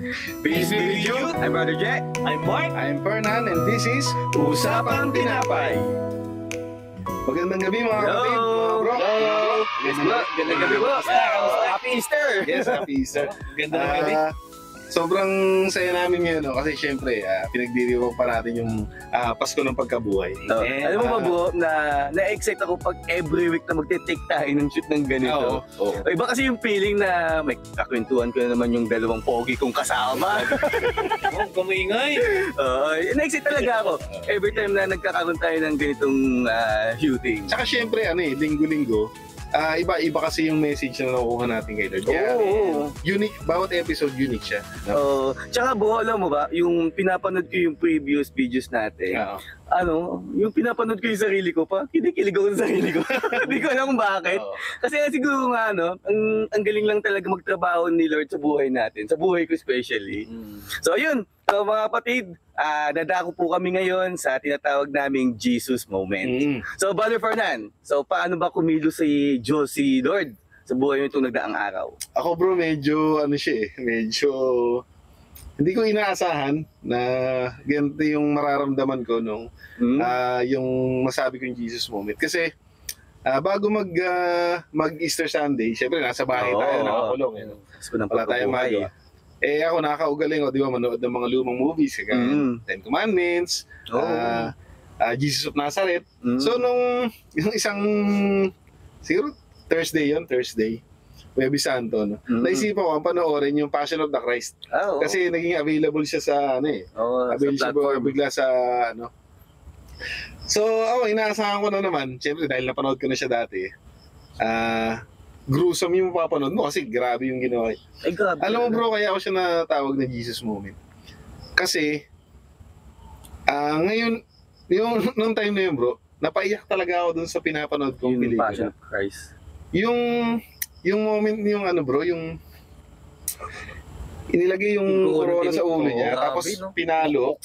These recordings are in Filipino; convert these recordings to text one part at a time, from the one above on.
Peace be with you. I'm Brother Jack. I'm Mark. I'm Fernan and this is Usapang Tinapay. Magandang gabi mga kapatid, mga bro. Hello. Yes, bro. Gandang gabi, bro. Happy Easter. Yes, happy Easter. Ganda ng gabi. Sobrang saya namin ngayon, no? Kasi syempre, pinagdiriwang pa natin yung Pasko ng Pagkabuhay. Alam mo ba, bro, na-excite ako pag every week na magte-take tayo ng shoot ng ganito. Oo. Iba kasi yung feeling na may kakwentuhan ko na naman yung dalawang pogi kong kasama. Kumingay. Na-excite talaga ako. Every time na nagkakaroon tayo ng ganitong shooting. Tsaka syempre, linggo-linggo, iba-iba kasi yung message na nakukuha natin kay Lord. Kaya, unique, bawat episode unique siya. Tsaka bro, alam mo ba, yung pinapanood ko yung previous videos natin, yung pinapanood ko yung sarili ko pa, kinikilig ako sa sarili ko. Hindi ko alam kung bakit. Kasi siguro nga, ang galing lang talaga magtrabaho ni Lord sa buhay natin, sa buhay ko especially. So yun, mga kapatid, dadako po kami ngayon sa tinatawag naming Jesus Moment. So Brother Fernan, so paano ba kumilos si Diyos, si Lord sa buhay mo itong nagdaang araw? Ako bro, medyo hindi ko inaasahan na ganito yung mararamdaman ko nung yung masabi ko yung Jesus Moment. Kasi bago mag-Easter Sunday, syempre nasa bahay tayo, nakakulong. Wala tayong magawa. Ako nakakaugaling, di ba, manood ng mga lumang movies, kagaya Ten Commandments, Jesus of Nazareth. So yung isang, siguro Thursday, Huwebes Santo, naisipan ko ang panoorin yung Passion of the Christ. Kasi naging available siya sa available bigla sa So ako, inaasahan ko na naman, syempre dahil napanood ko na siya dati, gruesome yung mapapanood mo kasi grabe yung ginawa. Ay, grabe. Alam mo bro, kaya ako siya natawag na Jesus Moment. Kasi, ngayon, nung time na yun bro, napaiyak talaga ako dun sa pinapanood kong yung pelikula. Passion of Christ. Yung moment, yung bro, yung inilagay yung corona sa ulo niya, tapos pinalo.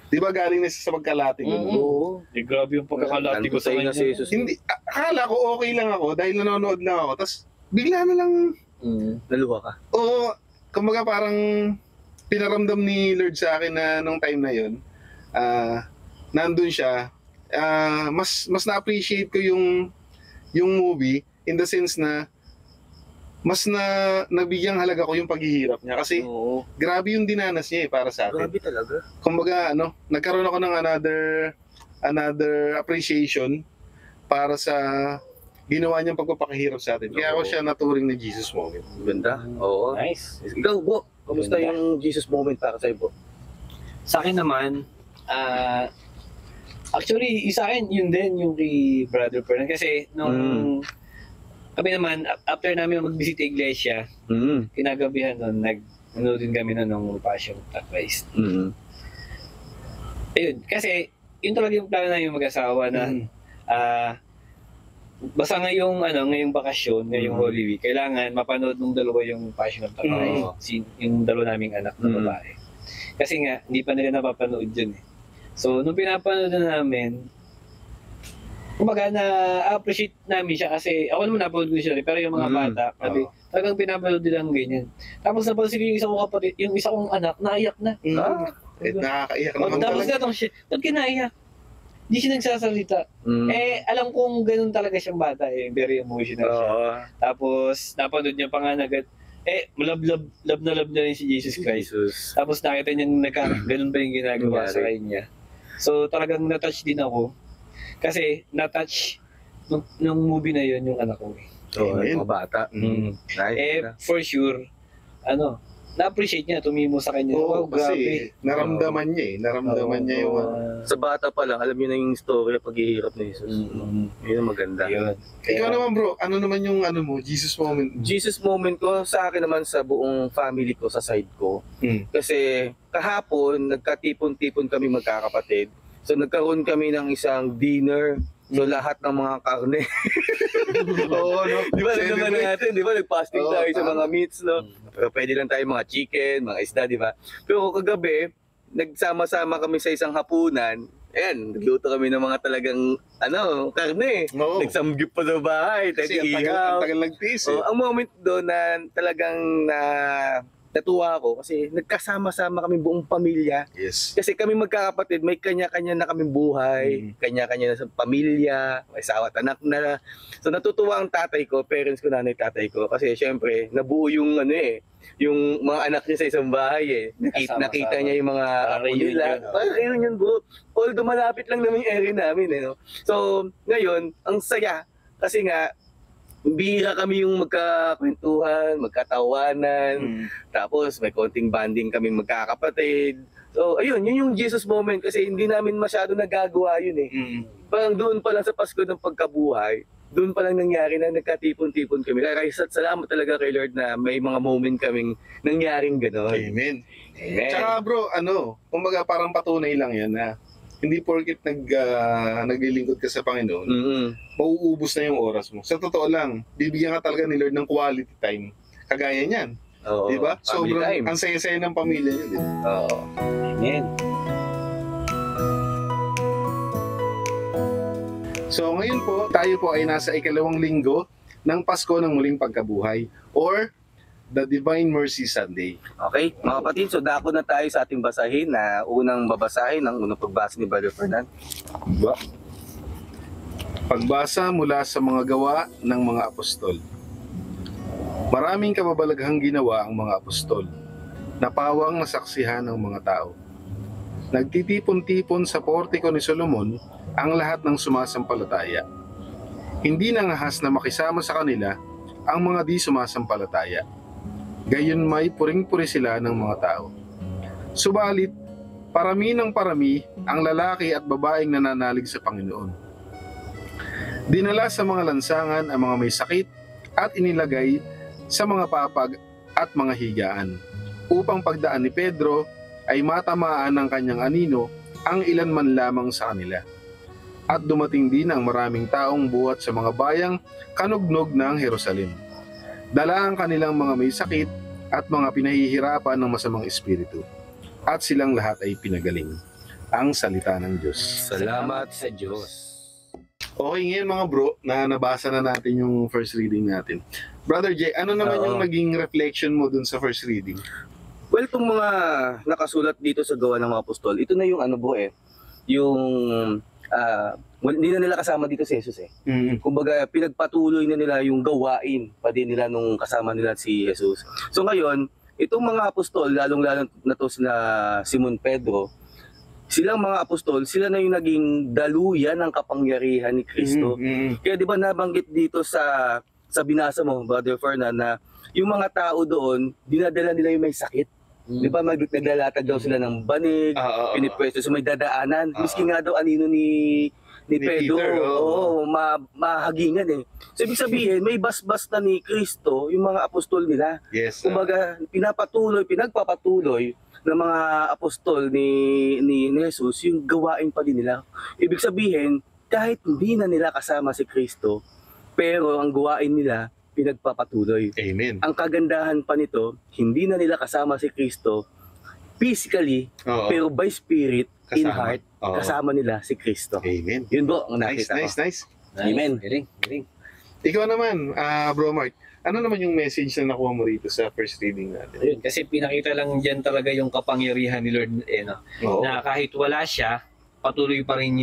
Di ba galing na sa magkalati ko? Grabe yung pagkakalati ko sa kanya. Si Jesus. Hindi, akala ko okay lang ako dahil nanonood lang ako. Tapos bigla na lang, Naluha ka. oo, kumbaga parang pinaramdam ni Lord sa akin na nung time na yun, nandun siya, mas na-appreciate ko yung movie in the sense na mas nabigyang halaga ko yung paghihirap niya kasi grabe yung dinanas niya para sa akin. Grabe talaga. Kumbaga nagkaroon ako ng another appreciation para sa ginawa niyang pagpapakahirap sa atin. Kaya ako siya naturing na Jesus Moment. Ganda. Oo. Nice. Ikaw, bro, kamusta yung Jesus Moment para sa'yo, bro? Sa akin naman, actually, sa akin, yun din yung kay Brother Fernan. Kasi nung kami naman, after namin mag-visit iglesia, kinagabihan nun, nanood din kami nun ng Passion of the Christ. Ayun, kasi yun talaga yung plano namin mag-asawa na basta ngayong bakasyon, ngayong Holy Week, kailangan mapanood ng dalawa yung Passion of the Christ, yung dalawa naming anak na babae. Kasi nga, hindi pa nila napapanood yun eh. So, nung pinapanood na namin, kumbaga na-appreciate namin siya kasi ako naman napanood ko siya pero yung mga bata, talagang pinapanood nila ng ganyan. Tapos napansin ko yung isa kong kapatid, yung isa kong anak, naiyak na. Nakakaiyak naman Tapos talaga. natong siya, ba't kinaiyak? Hindi siya nagsasalita. Alam kong ganun talaga siyang bata very emotional siya. Tapos napanood niya pa nga agad, love na rin si Jesus Christ. Tapos nakita niya ganun ba yung ginagawa sa kanya. So talagang na-touch din ako. Kasi na-touch nung movie na yun yung anak ko Mga bata. Nice. For sure, na-appreciate niya, tumimo sa kanya. Kasi naramdaman niya Naramdaman niya yung sa bata pa lang, alam niyo na yung story ng paghihirap ni Jesus. Yun ang maganda. Yun. Ikaw naman bro, ano naman yung mo, Jesus Moment? Jesus Moment ko sa akin naman sa buong family ko, sa side ko. Kasi kahapon, nagkatipon-tipon kami magkakapatid. So nagkaroon kami ng isang dinner. So lahat ng mga karne. Di ba alam naman natin, di ba nag-fasting tayo sa mga meats, no? Pero pwede lang tayo mga chicken, mga isda, di ba? Pero kagabi, nagsama-sama kami sa isang hapunan. Ayan, nagluto kami ng mga talagang, karne. Nagsamgyup pa sa bahay. Kasi ang tagal nagtiis Ang moment doon na talagang natuwa ako kasi nagkasama-sama kami buong pamilya. Yes. Kasi kami magkakapatid, may kanya-kanya na kaming buhay, kanya-kanya na sa pamilya, may asawa at anak na. So natutuwa ang tatay ko, parents ko, nanay, tatay ko. Kasi syempre, nabuo yung yung mga anak niya sa isang bahay eh. Kasama-sama. Nakita niya yung mga apo nila. reunion, no? Parang reunion bro. Although malapit lang naman yung area namin eh. No? So ngayon, ang saya. Kasi nga, bihira kami yung magkakwentuhan, magkatawanan, tapos may konting banding kami magkakapatid. So ayun, yun yung Jesus moment kasi hindi namin masyado nagagawa yun eh. Parang doon pa lang sa Pasko ng pagkabuhay, doon pa lang nangyari na nagkatipon-tipon kami. Kaya salamat talaga kay Lord na may mga moment kaming nangyaring gano'n. Amen. Amen. Tsaka bro, kumbaga parang patunay lang yan na hindi porket naglilingkod ka sa Panginoon, mauubos na yung oras mo. Sa totoo lang, bibigyan ka talaga ni Lord ng quality time. Kagaya niyan. Oo, Di ba? family Sobrang time. ang saya-saya ng pamilya niyo, di ba? Oo. Amen. So ngayon po, tayo po ay nasa ikalawang linggo ng Pasko ng Muling Pagkabuhay or the Divine Mercy Sunday. Okay, mga kapatid, so dako na tayo sa ating basahin na unang babasahin ng unang pagbasa ni Brother Fernan. Diba? Pagbasa mula sa mga gawa ng mga apostol. Maraming kababalaghang ginawa ang mga apostol, napawang nasaksihan ng mga tao. Nagtitipon-tipon sa portiko ni Solomon ang lahat ng sumasampalataya. Hindi nangahas na makisama sa kanila ang mga di sumasampalataya. Gayon may puring-puri sila ng mga tao. Subalit, parami ng parami ang lalaki at babaeng nananalig sa Panginoon. Dinala sa mga lansangan ang mga may sakit at inilagay sa mga papag at mga higaan, upang pagdaan ni Pedro ay matamaan ng kanyang anino ang ilan man lamang sa kanila. At dumating din ang maraming taong buhat sa mga bayang kanugnog ng Jerusalem. Dala ang kanilang mga may sakit at mga pinahihirapan ng masamang espiritu. At silang lahat ay pinagaling. Ang salita ng Diyos. Salamat sa Diyos. Okay, ngayon mga bro, na nabasa na natin yung first reading natin. Brother Jay, ano naman Oo. yung naging reflection mo dun sa first reading? Well, itong mga nakasulat dito sa gawa ng mga apostol, ito na yung yung hindi na nila kasama dito si Jesus eh. Kumbaga, pinagpatuloy na nila yung gawain pa din nila nung kasama nila si Jesus. So ngayon, itong mga apostol, lalong-lalo na to sila Simon Pedro, silang mga apostol, sila na yung naging daluyan ng kapangyarihan ni Kristo. Kaya di ba nabanggit dito sa binasa mo, Brother Fernan, na yung mga tao doon, dinadala nila yung may sakit. Di ba naglalatag daw sila ng banig, pinipwesto sa may dadaanan. Miski nga daw anino ni Pedro, Peter, mahagingan eh. So ibig sabihin, may basbas na ni Kristo yung mga apostol nila. Yes. Kumbaga, pinagpapatuloy ng mga apostol ni Jesus yung gawain pa din nila. Ibig sabihin, kahit hindi na nila kasama si Kristo, pero ang gawain nila, pinagpapatuloy. Amen. Ang kagandahan pa nito, hindi na nila kasama si Kristo physically, Oo. pero by spirit, in Kasama. heart, Oo. kasama nila si Kristo. Amen. Yun bro, ang Nice, nakita nice, ko. nice. Amen. Galing, galing. Ikaw naman, Bro Mark, ano naman yung message na nakuha mo rito sa first reading natin? Ayun, kasi pinakita lang dyan talaga yung kapangyarihan ni Lord no? Oo. Na kahit wala siya, patuloy pa rin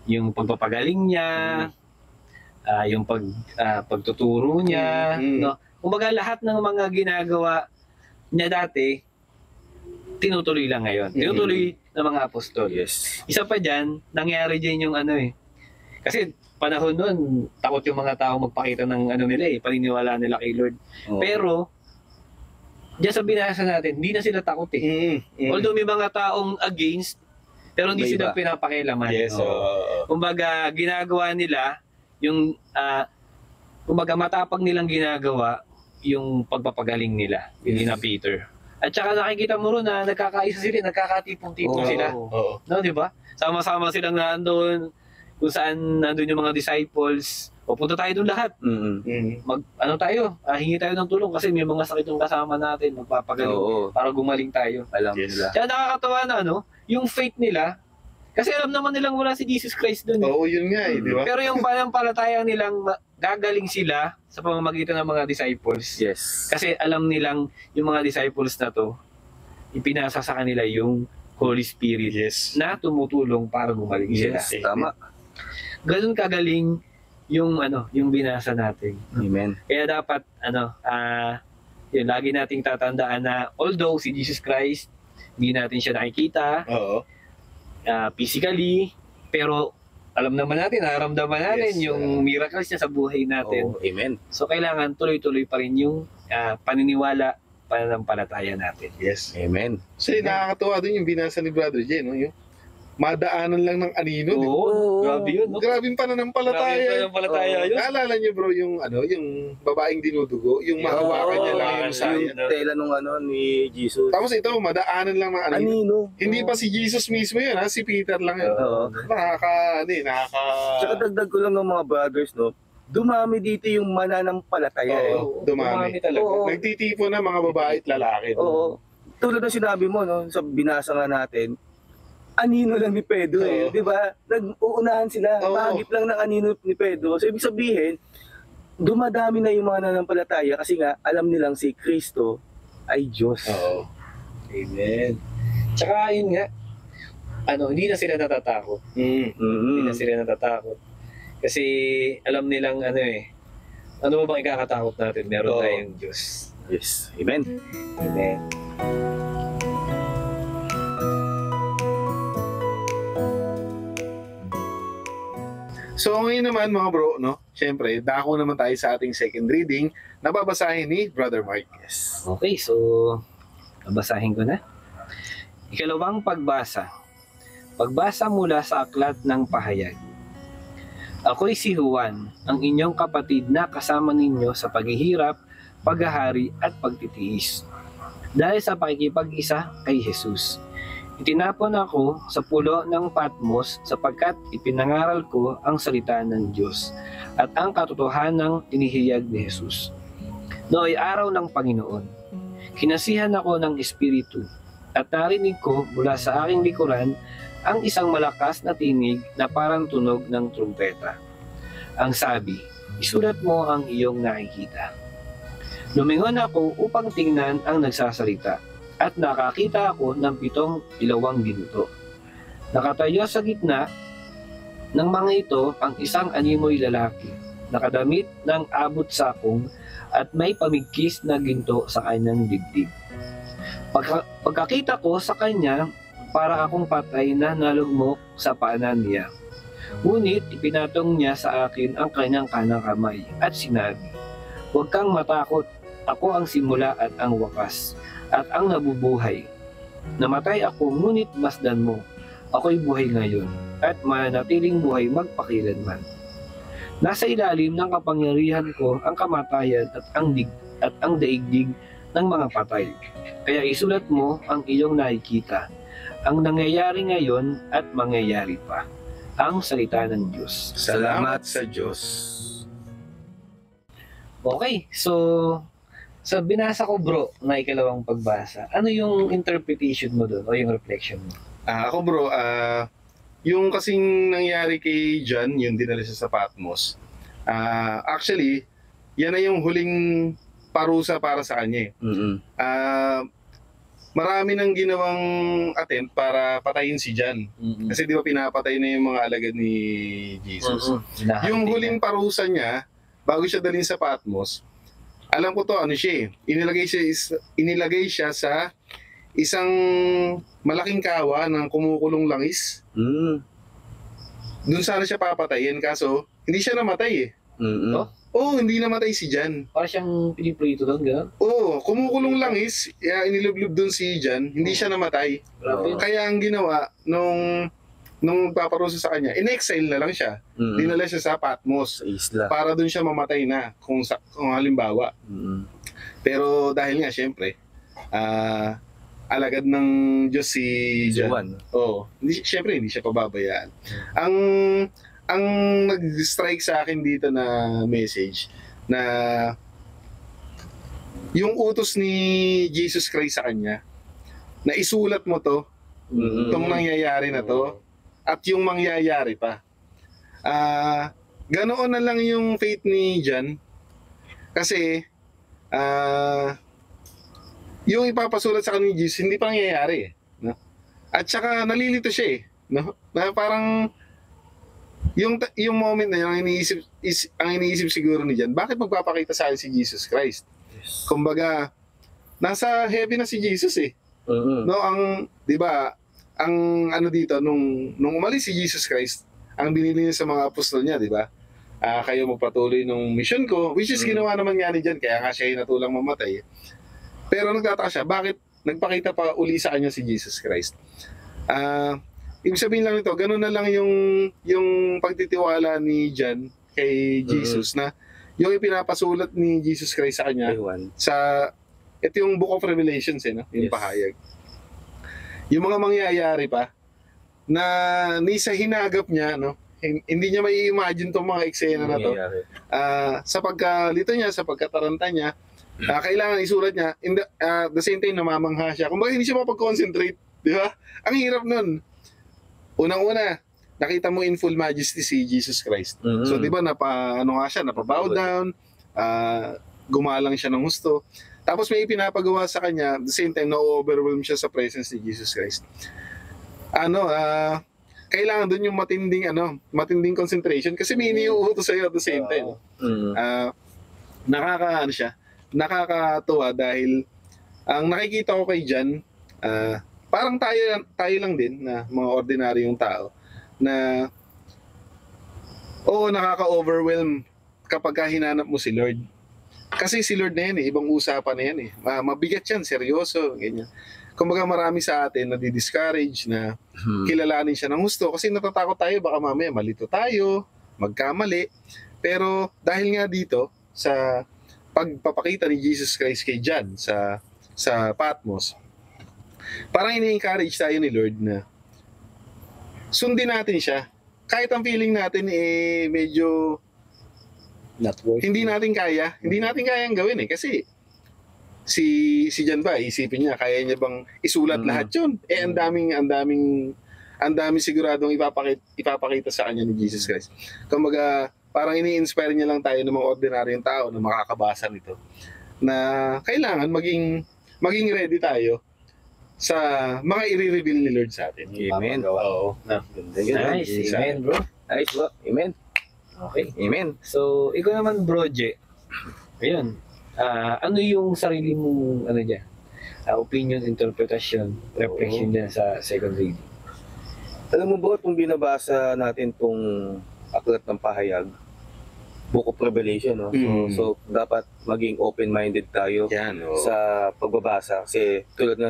yung pagpapagaling niya, yung pagtuturo niya, no? Kumbaga lahat ng mga ginagawa niya dati, tinutuloy lang ngayon. Tinutuloy ng mga apostol. Yes. Isa pa dyan, nangyari dyan yung kasi panahon nun, takot yung mga tao magpakita ng nila paniniwala nila kay Lord. Oo. Pero, dyan sa binasa natin, hindi na sila takot eh. Although may mga taong against, pero hindi May sila iba. pinapakialaman. Yes. Kumbaga, ginagawa nila yung, kumbaga matapang nilang ginagawa yung pagpapagaling nila, hindi na Peter. At saka nakikita mo ron na nagkakaisa sila, nagkakatipong-tipong sila. Oo. No, di ba? Sama-sama silang nandoon, kung saan nandoon yung mga disciples. O punta tayo doon lahat. Tayo, hingi tayo ng tulong kasi may mga sakit yung kasama natin, magpapagaling Oo. para gumaling tayo. Alam Yes. nila. Kaya nakakatawa na yung faith nila, kasi alam naman nilang wala si Jesus Christ doon. Oo, yun nga eh, di ba? Pero yung panampalataya nilang gagaling sila sa pamamagitan ng mga disciples. Yes. Kasi alam nilang yung mga disciples na to, ipinasa sa kanila yung Holy Spirit na tumutulong para gumaling sila. Yes, tama. Ganun kagaling yung yung binasa natin. Amen. Kaya dapat yun, lagi nating tatandaan na although si Jesus Christ, hindi natin siya nakikita Oo. physically, pero alam naman natin, nararamdaman natin Yes, yung miracles niya sa buhay natin. Oh, amen. So kailangan tuloy-tuloy pa rin yung paniniwala, pananampalataya natin. Yes. Amen. So, nakakatuwa din yung binasa ni Brother Jen, no? Yung madaanan lang ng anino. di ba? Oo, grabe yun, no? Grabe yung pananampalataya. Grabe yung pananampalataya yun. Naalala niyo bro yung yung babaeng dinudugo, yung mahawakan niya lang yung saya. Yung tela nung ni Jesus. Tapos ito, madaanan lang ng anino. Anino. Hindi pa si Jesus mismo yun, ha? Si Peter lang yun. Oo. Nakaka. Tsaka dagdag ko lang ng mga brothers, no? Dumami dito yung mananampalataya. Oo, dumami. talaga. Oo. Nagtitipo na mga babae at lalaki. Oo. Tulad ng sinabi mo, no? Sa binasa nga natin, anino lang ni Pedro Oo. di ba? Nag-uunahan sila, Oo. bahagip lang ng anino ni Pedro. So, ibig sabihin, dumadami na yung mga nananampalataya kasi nga, alam nilang si Kristo ay Diyos. Oo. Amen. Tsaka yun nga, hindi na sila natatakot. Hindi na sila natatakot. Kasi alam nilang ano ba bang ikakatakot natin? Meron Oo. tayong Diyos. Yes. Amen. Amen. So ngayon naman mga bro, no? Siyempre, dako naman tayo sa ating second reading na babasahin ni Brother Mark. Yes. Okay, so babasahin ko na. Ikalawang pagbasa. Pagbasa mula sa aklat ng pahayag. Ako'y si Juan, ang inyong kapatid na kasama ninyo sa paghihirap, paghahari at pagtitiis. Dahil sa pakikipag-isa kay Jesus. Itinapon ako sa pulo ng Patmos sapagkat ipinangaral ko ang salita ng Diyos at ang katotohanang inihayag ni Jesus. Nooy araw ng Panginoon, kinasihan ako ng Espiritu at narinig ko mula sa aking likuran ang isang malakas na tinig na parang tunog ng trumpeta. Ang sabi, isulat mo ang iyong nakikita. Lumingon ako upang tingnan ang nagsasalita at nakakita ako ng 7 ilawang ginto. Nakatayo sa gitna ng mga ito ang isang animoy lalaki, nakadamit ng abot sakong at may pamigkis na ginto sa kanyang dibdib. Pagkakita ko sa kanya, para akong patay na nalugmok sa paanan niya. Ngunit ipinatong niya sa akin ang kanyang kanang kamay at sinabi, huwag kang matakot, ako ang simula at ang wakas, at ang nabubuhay. Namatay ako, ngunit masdan mo. Ako'y buhay ngayon, at mananatiling buhay magpakilanman. Nasa ilalim ng kapangyarihan ko ang kamatayan at ang daigdig ng mga patay. Kaya isulat mo ang iyong nakikita, ang nangyayari ngayon at mangyayari pa. Ang salita ng Diyos. Salamat sa Diyos. Okay, so sa binasa ko bro na ikalawang pagbasa, ano yung interpretation mo doon o yung reflection mo? Ako bro, yung kasing nangyari kay John, yung dinala siya sa Patmos, actually, yan na yung huling parusa para sa kanya. Marami nang ginawang attempt para patayin si John. Kasi di ba pinapatay na yung mga alagad ni Jesus. Yung huling parusa niya, bago siya dalhin sa Patmos, alam ko to, siya inilagay siya sa isang malaking kawa ng kumukulong langis. Doon sana siya papatayin, kaso hindi siya namatay hindi namatay si John. Para siyang piniprito doon, gano'n? Kumukulong langis, inilublob doon si John, hindi siya namatay. Kaya ang ginawa, nung paparusa sa kanya, in-exile na lang siya. Dinala siya sa Patmos Sa isla. para doon siya mamatay na kung halimbawa. Pero dahil nga syempre, alagad ng Diyos si John. Syempre hindi siya pababayaan. Ang nag-strike sa akin dito na message na yung utos ni Jesus Christ sa kanya na isulat mo to, itong nangyayari na to, at yung mangyayari pa. ganoon na lang yung faith ni John. Kasi, yung ipapasulat sa kanya ni Jesus, hindi pa nangyayari. No? At saka, nalilito siya eh. No? Na parang, yung moment na yun, ang iniisip siguro ni John, bakit magpapakita sa akin si Jesus Christ? Yes. Kumbaga, nasa heaven na si Jesus eh. Mm-mm. No, di ba, ang ano dito, nung umalis si Jesus Christ, ang binili niya sa mga apostol niya, di ba? Kayo magpatuloy nung mission ko, which is ginawa naman nga ni John, kaya nga siya natulang mamatay. Pero nagtataka siya, bakit nagpakita pa uli sa kanya si Jesus Christ? Ibig sabihin lang ito, ganun na lang yung pagtitiwala ni John kay Jesus na yung ipinapasulat ni Jesus Christ sa kanya Ewan. ito yung Book of Revelations no? Yung Yes. pahayag. Yung mga mangyayari pa na ni sa hinagap niya, no? Hindi niya may imagine tong mga eksena na to. Nangyayari. Sa pagkalito niya, sa pagkataranta niya, kailangan isulat niya. The same time, namamangha siya. Kung hindi siya mapag-concentrate, di ba? Ang hirap nun. Unang-una, nakita mo in full majesty si Jesus Christ. Mm-hmm. So, di ba, napabow down, gumalang siya ng gusto. Tapos may ipinapagawa sa kanya, at the same time, na-overwhelm siya sa presence ni Jesus Christ. Kailangan doon yung matinding concentration kasi may iniuutos sa'yo at the same time. Nakakatuwa dahil ang nakikita ko kay John, parang tayo lang din na mga ordinaryong tao na nakaka-overwhelm kapag hinanap mo si Lord. Kasi si Lord na yan ibang usapan na yan mabigat yan, seryoso, ganyan. Kumbaga marami sa atin na di-discourage na kilalanin siya ng gusto kasi natatakot tayo baka mamaya malito tayo, magkamali. Pero dahil nga dito sa pagpapakita ni Jesus Christ kay John sa Patmos, parang ini-encourage tayo ni Lord na sundin natin siya. Kahit ang feeling natin medyo Not worth hindi natin kayang gawin kasi si John ba, isipin niya, kaya niya bang isulat lahat yun? Ang daming siguradong ipapakita sa kanya ni Jesus Christ. Kumbaga, parang ini-inspire niya lang tayo ng mga ordinaryong tao na makakabasa nito. Na kailangan maging ready tayo sa mga i-reveal ni Lord sa atin. Amen. Oo. Nice. Amen, bro. Nice, bro. Amen. Okay. Amen. So, ikaw naman, bro, J. Ayun. Ano yung sarili mong, opinion, interpretation, reflection dyan sa second reading? Alam mo ba, kung binabasa natin tong aklat ng pahayag, Book of Revelation, no? So dapat maging open-minded tayo sa pagbabasa. Kasi tulad nga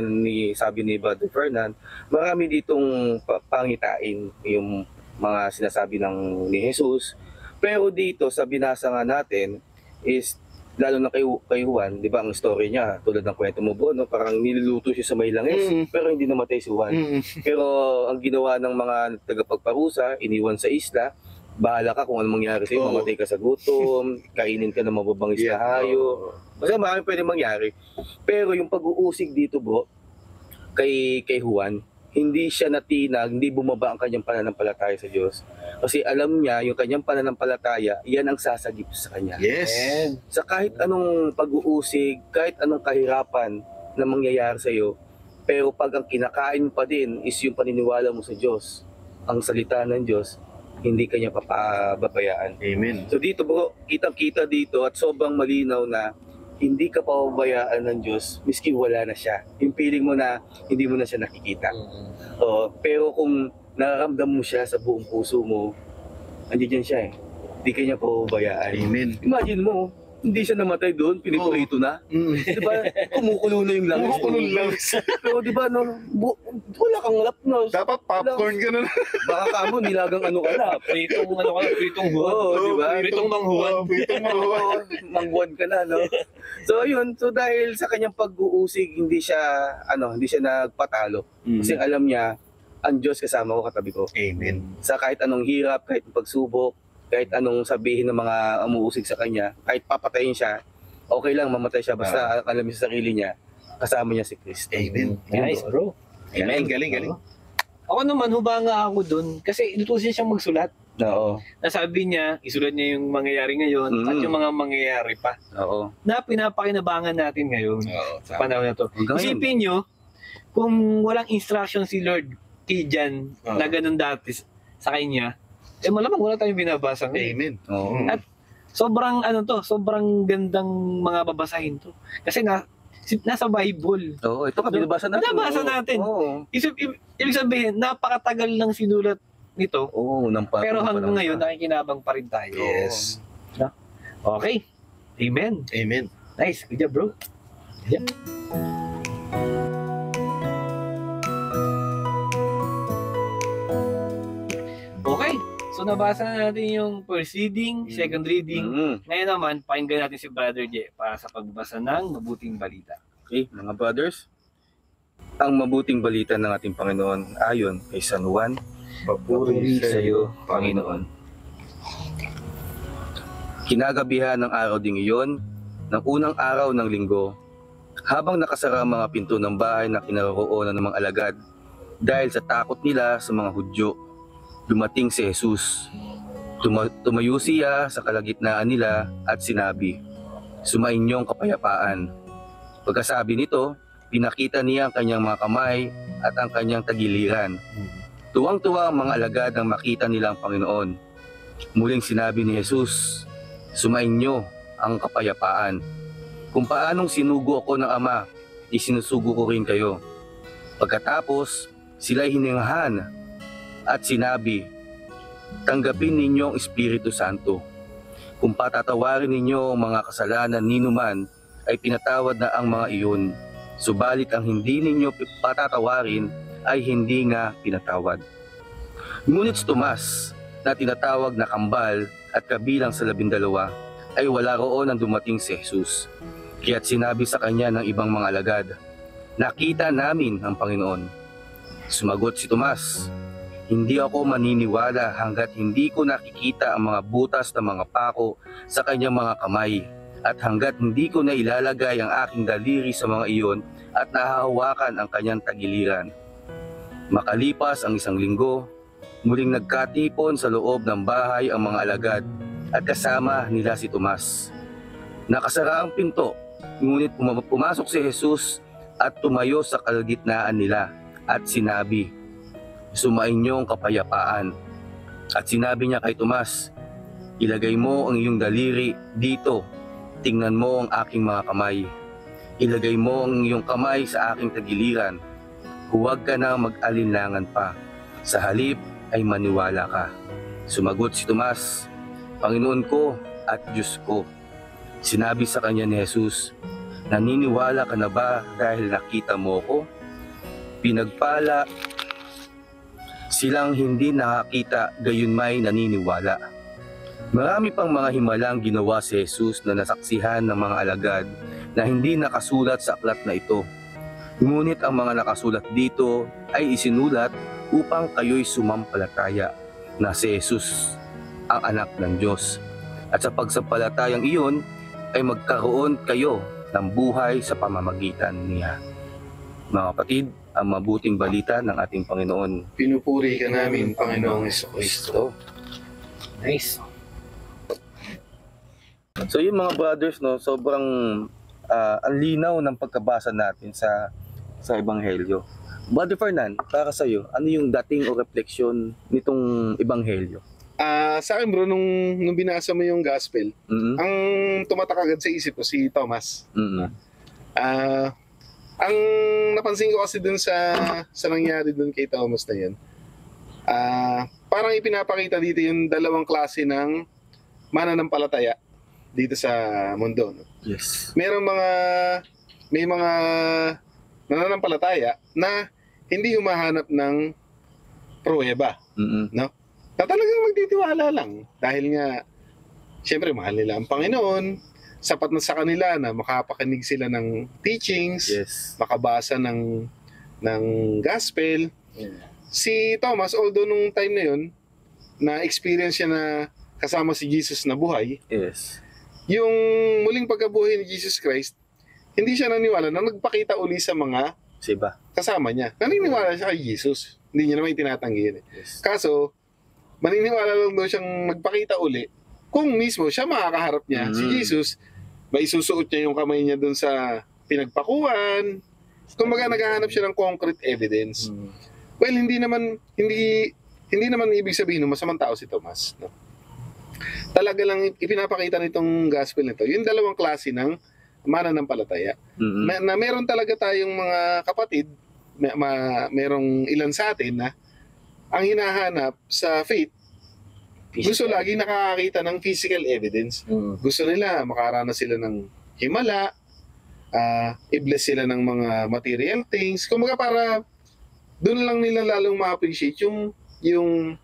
sabi ni Brother Fernand, marami ditong pangitain yung mga sinasabi ni Jesus. Pero dito sa binasa nga natin is lalo na kay Juan, 'di ba, ang story niya tulad ng kwento mo, no? Parang niluluto siya sa may langis pero hindi namatay si Juan. Pero ang ginawa ng mga tagapagparusa, iniwan sa isla. Bahala ka kung anong mangyari sa'yo, mamatay ka sa gutom, kainin ka ng mababangis na hayo. Basta maraming pwede mangyari. Pero yung pag-uusig dito, bro, kay Juan, hindi siya natinag, hindi bumaba ang kanyang pananampalataya sa Diyos. Kasi alam niya, yung kanyang pananampalataya, yan ang sasagip sa kanya. Yes. And, Sa kahit anong pag-uusig, kahit anong kahirapan na mangyayari sa iyo, pero pag ang kinakain pa din is yung paniniwala mo sa Diyos, ang salita ng Diyos, hindi kanya papabayaan. Amen. So dito bro, kitang-kita dito at sobrang malinaw na hindi ka pababayaan ng Diyos miski wala na siya. Yung feeling mo na hindi mo na siya nakikita. Pero kung nararamdam mo siya sa buong puso mo, andiyan siya Hindi ka niya pababayaan. Amen. Imagine mo, hindi siya namatay doon, piniprito na. Di ba? Kumukulo na yung langis. Kumukulo lang. Pero di ba, wala kang lap na. Dapat popcorn ka na. Baka kamo, nilagang ano ka na. pritong huwan. Oo, di ba? Pritong manghuwan. Pritong manghuwan. Manghuwan ka na, no? So, ayun. So, dahil sa kanyang pag-uusig, hindi siya nagpatalo. Kasi alam niya, ang Diyos kasama ko, katabi ko. Amen. Sa kahit anong hirap, kahit pagsubok, kahit anong sabihin ng mga umuusig sa kanya, kahit papatayin siya, okay lang, mamatay siya. Basta alam niya sa sarili niya, kasama niya si Kristo. Amen. Nice, bro. Galing. Ako naman, hubanga ako dun kasi inutusin siyang magsulat. Oo. Nasabi niya, isulat niya yung mangyayari ngayon at yung mga mangyayari pa Oo. na pinapakinabangan natin ngayon sa panahon na to. Hanggang ngayon. Isipin nyo, kung walang instruction si Lord kay Jan na ganun dati sa kanya, malamang wala tayong binabasa ngayon. Amen. Oo. At sobrang gandang mga babasahin to. Kasi nasa Bible. Oo, ito ka, binabasa natin. Binabasa natin. Oo. Ibig sabihin, napakatagal ng sinulat nito, Oo, pero hanggang ngayon, nakikinabang pa rin tayo. Yes. Okay. Amen. Amen. Nice. Good job, bro. Yeah. Okay. So, nabasa na natin yung first reading, second reading. Ngayon naman, pakinggan natin si Brother J para sa pagbasa ng mabuting balita. Okay, mga brothers, ang mabuting balita ng ating Panginoon ayon kay San Juan. Papuri sa iyo, Panginoon. Kinagabihan ng araw ding iyon, ng unang araw ng linggo, habang nakasara ang mga pinto ng bahay na kinaroroonan ng mga alagad, dahil sa takot nila sa mga Hudyo, dumating si Jesus. Tumayo siya sa kalagitnaan nila at sinabi, "Sumainyong kapayapaan." Pagkasabi nito, pinakita niya ang kanyang mga kamay at ang kanyang tagiliran. Tuwang-tuwa ang mga alagad nang makita nila ang Panginoon. Muling sinabi ni Jesus, "Sumainyo ang kapayapaan. Kung paanong sinugo ako ng Ama, isinusugo ko rin kayo." Pagkatapos, sila'y hiningahan at sinabi, "Tanggapin ninyo ang Espiritu Santo. Kung patatawarin ninyo ang mga kasalanan ninuman, ay pinatawad na ang mga iyon. Subalit ang hindi ninyo patatawarin ay hindi nga pinatawad." Ngunit si Tomas, na tinatawag na kambal at kabilang sa 12, ay wala roon nang dumating si Jesus. Kaya't sinabi sa kanya ng ibang mga alagad, "Nakita namin ang Panginoon." Sumagot si Tomas, "Hindi ako maniniwala hanggat hindi ko nakikita ang mga butas ng mga pako sa kanyang mga kamay, at hanggat hindi ko na ilalagay ang aking daliri sa mga iyon at nahahawakan ang kanyang tagiliran." Makalipas ang 1 linggo, muling nagkatipon sa loob ng bahay ang mga alagad at kasama nila si Tomas. Nakasara ang pinto, ngunit pumasok si Jesus at tumayo sa kalagitnaan nila at sinabi, "Sumainyo ang kapayapaan." At sinabi niya kay Tomas, "Ilagay mo ang iyong daliri dito. Tingnan mo ang aking mga kamay. Ilagay mo ang iyong kamay sa aking tagiliran. Huwag ka na mag-alinlangan pa. Sa halip ay maniwala ka." Sumagot si Tomas, "Panginoon ko at Diyos ko." Sinabi sa kanya ni Jesus, "Naniniwala ka na ba dahil nakita mo ko? Pinagpala silang hindi nakakita gayon may naniniwala." Marami pang mga himalang ginawa si Jesus na nasaksihan ng mga alagad na hindi nakasulat sa aklat na ito. Ngunit ang mga nakasulat dito ay isinulat upang kayo'y sumampalataya na si Jesus ang anak ng Diyos. At sa pagsampalatayang iyon ay magkaroon kayo ng buhay sa pamamagitan niya. Mga kapatid, ang mabuting balita ng ating Panginoon. Pinupuri ka namin, Panginoong Jesucristo. Nice. So yung mga brothers, no, sobrang ang linaw ng pagkabasa natin sa Ebanghelyo. Brother Fernan, para sa iyo, ano yung dating o refleksyon nitong Ebanghelyo? Sa akin bro, nung binasa mo yung gospel, ang tumatak agad sa isip ko si Thomas. Ang napansin ko kasi dun sa nangyari dun kay Thomas na yun, parang ipinapakita dito yung dalawang klase ng mananampalataya dito sa mundo. No? Yes. May mga nananampalataya na hindi humahanap ng pruweba, no? Na talagang magtitiwala lang dahil nga syempre mahal nila ang Panginoon, sapat na sa kanila na makapakinig sila ng teachings, Yes. makabasa ng gospel. Si Thomas, although nung time na yun, na experience siya na kasama si Jesus na buhay, Yes. yung muling pagkabuhay ni Jesus Christ, hindi siya naniwala na nagpakita uli sa mga Siba. kasama niya. Naniniwala siya kay Jesus. Hindi niya naman itinatanggi yun. Yes. Kaso, maniniwala lang daw siyang magpakita uli kung mismo siya makakaharap niya, si Jesus, may susuot niya yung kamay niya dun sa pinagpakuan. Kumbaga naghahanap siya ng concrete evidence. Well, hindi naman ibig sabihin ng masamang tao si Tomas, no? Talaga lang ipinapakita nitong gospel nito yung dalawang klase ng mananampalataya. Na meron talaga tayong mga kapatid, merong ilan sa atin na ang hinahanap sa faith, gusto lagi nakakakita ng physical evidence. Gusto nila makaranas sila ng himala, i-bless sila ng mga material things. Kumbaga para doon lang nila lalong ma-appreciate yung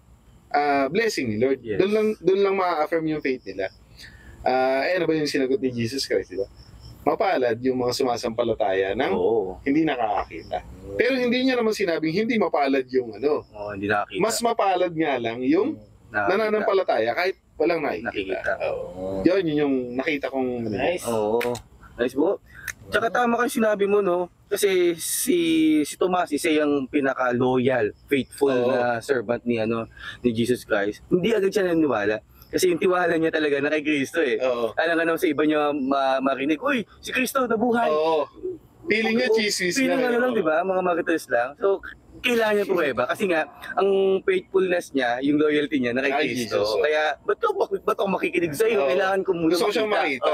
blessing ni Lord. Yes. Doon lang ma-affirm yung faith nila. Ano ba yung sinagot ni Jesus Christ, di ba? Mapalad yung mga sumasampalataya ng hindi nakakakita. Pero hindi niya naman sinabing hindi mapalad yung hindi nakakita. mas mapalad nga lang yung nananampalataya kahit walang nakikita. Yun yung nakita kong Nice. Nice po. Tsaka tama kayo sinabi mo, no? Kasi si Tomas, isa yung pinaka-loyal, faithful na servant ni Jesus Christ. Hindi agad siya naniniwala. Kasi yung tiwala niya talaga na kay Kristo eh. Alam nga naman sa iba niya marinig, uy, si Kristo nabuhay. Feeling niya cheesy. Feeling lang, di ba? Mga marketers lang. So, kailangan niya pruweba kasi nga ang faithfulness niya, yung loyalty niya na kay Kristo. Kaya ba't ako makikinig sa iyo? Kailangan ko muna gusto ko siyang makita.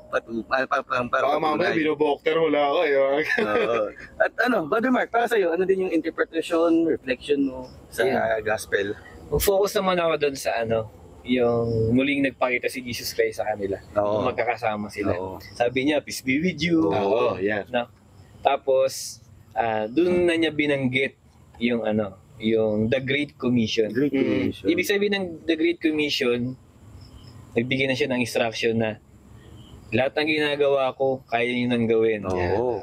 Baka mamaya binobokter mo lang ako. At Brother Mark, para sa iyo, ano din yung interpretation, reflection mo sa gospel? Mag-focus naman ako doon sa yung muling nagpakita si Jesus Christ sa kanila. Nung magkakasama sila. Sabi niya, peace be with you. Yan. No? Tapos, doon na niya binanggit yung yung The Great Commission. Ibig sabihin ng The Great Commission, nagbigay na siya ng instruction na lahat ng ginagawa ko, kaya niyo nang gawin.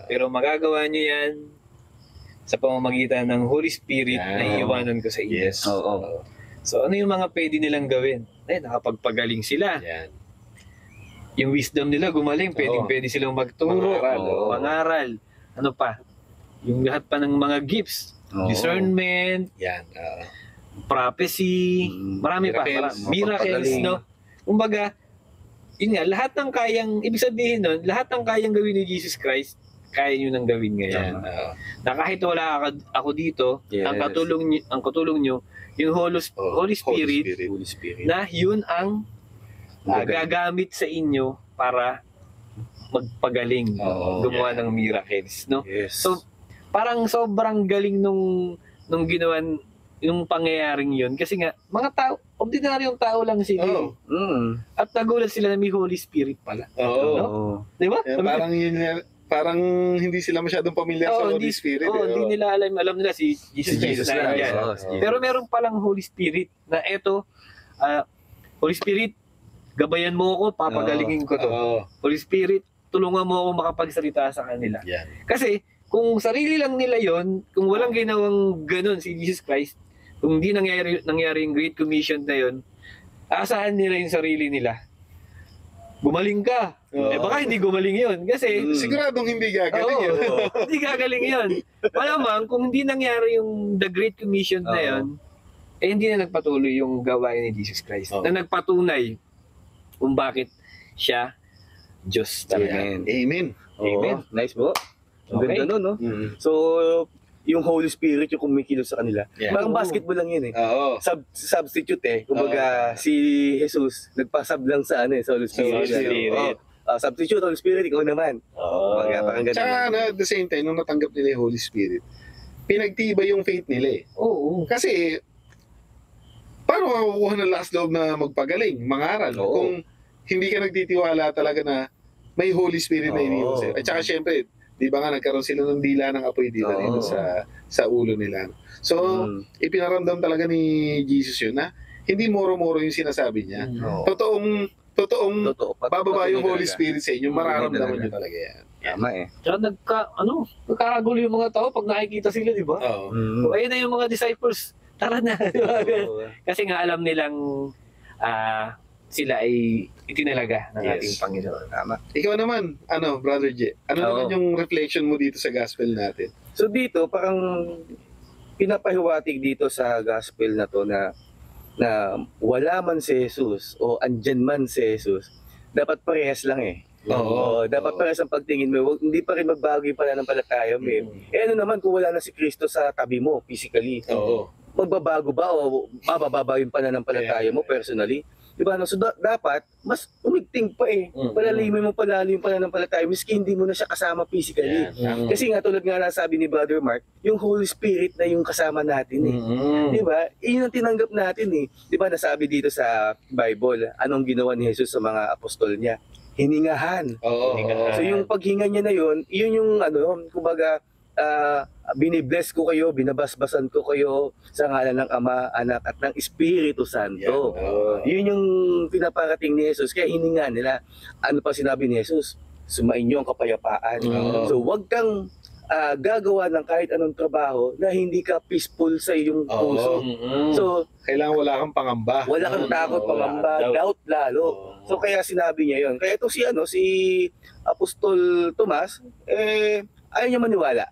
Pero magagawa niyo yan sa pamamagitan ng Holy Spirit na iiwanan ko sa inyo. Yes. So ano yung mga pwede nilang gawin? Nakapagpagaling sila. Yan. Yung wisdom nila gumaling, pwede silang magturo, mangaral. Ano pa? Yung lahat pa ng mga gifts, discernment, prophecy, marami miracles, pa. Miracles, no? Kumbaga, yun nga, lahat ng kayang, ibig sabihin nun, lahat ng kayang gawin ni Jesus Christ, kaya nyo nang gawin ngayon. Na kahit wala ako dito, ang katulong nyo, yung Holy Spirit, na yun ang gagamit sa inyo para magpagaling, gumawa ng miracles, no? So, parang sobrang galing nung ginawan yung pangyayaring yun. Kasi nga, mga tao, ordinaryong tao lang sila. At nagulat sila na may Holy Spirit pala. No? Di ba? Parang yun parang hindi sila masyadong pamilyar sa Holy Spirit. Hindi nila alam nila si Jesus na yan. Pero meron palang Holy Spirit na eto, Holy Spirit, gabayan mo ako, papagalingin ko to. Holy Spirit, tulungan mo ako makapagsalita sa kanila. Kasi kung sarili lang nila yon, kung walang ginawang ganun si Jesus Christ, kung hindi nangyari yung Great Commission na yon, aasahan nila yung sarili nila. Gumaling ka. Baka hindi gumaling yun. Kasi siguradong hindi gagaling yun. Hindi gagaling yun. Malamang kung hindi nangyari yung The Great Commission na yun, hindi na nagpatuloy yung gawain ni Jesus Christ. Na nagpatunay kung bakit siya Diyos talaga. Amen. Nice po. Ang ganda nun, no? So, yung Holy Spirit yung kumikilos sa kanila. Parang basketball lang yun eh. Substitute eh. Kumbaga, si Jesus, nagpasab lang sa sa Holy Spirit. Substitute, Holy Spirit, ikaw naman. Parang ganun. Tsaka at the same time, nung natanggap nila yung Holy Spirit, pinagtibay yung faith nila eh. Kasi, paano makukuha ng last loob na magpagaling, mangaral? Kung hindi ka nagtitiwala talaga na may Holy Spirit na iniwan sa'yo. At saka syempre, di ba nga nagkaroon sila ng dila ng apoy dila dito sa ulo nila. So, ipinaramdam talaga ni Jesus yun na hindi moro-moro yung sinasabi niya. Totoong bababa yung Holy Spirit sa inyo, mararamdaman nyo talaga yan. Tama eh. Tsaka nagkakagulo yung mga tao pag nakikita sila, di ba? So, ayun na yung mga disciples, tara na. Kasi nga alam nilang sila ay itinalaga ng ating Panginoon. Tama. Ikaw naman, Brother J, naman yung reflection mo dito sa gospel natin? So dito, parang pinapahiwatig dito sa gospel na to na na wala man si Jesus o andyan man si Jesus, dapat parehas lang eh. Oo. Dapat parehas ang pagtingin mo. Hindi pa rin magbago yung pananampalataya mo eh. Eh ano naman kung wala na si Kristo sa tabi mo, physically? Oo. Magbabago ba o mabababa yung pananampalataya mo personally? Diba? No? So dapat, mas umigting pa eh. Palalimin mo palalo yung pananampalataya, miski hindi mo na siya kasama physically. Kasi nga, tulad nga na sabi ni Brother Mark, yung Holy Spirit na yung kasama natin eh. Di ba? Iyon ang tinanggap natin eh. Di ba nasabi dito sa Bible, anong ginawa ni Jesus sa mga apostol niya? Hiningahan. Oo. So yung paghinga niya na yun yung ano, kumbaga, binibless ko kayo, binabasbasan ko kayo sa ngalan ng Ama, Anak at ng Espiritu Santo. Yun yung pinaparating ni Jesus. Kaya hininga nila. Ano pa sinabi ni Jesus? Sumain niyo ang kapayapaan. So wag kang gagawa ng kahit anong trabaho na hindi ka peaceful sa iyong puso. So Kailangan wala kang pangamba. wala kang takot, pangamba, doubt lalo. So kaya sinabi niya yon. Kaya ito si Apostol Tomas, ayaw niya maniwala.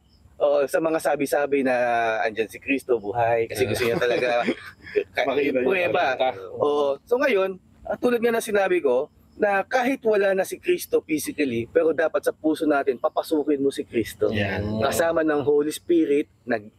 Sa mga sabi-sabi na andyan si Kristo buhay kasi gusto niya talaga prueba. So ngayon, tulad nga na sinabi ko, na kahit wala na si Kristo physically, pero dapat sa puso natin, papasukin mo si Kristo. Kasama ng Holy Spirit,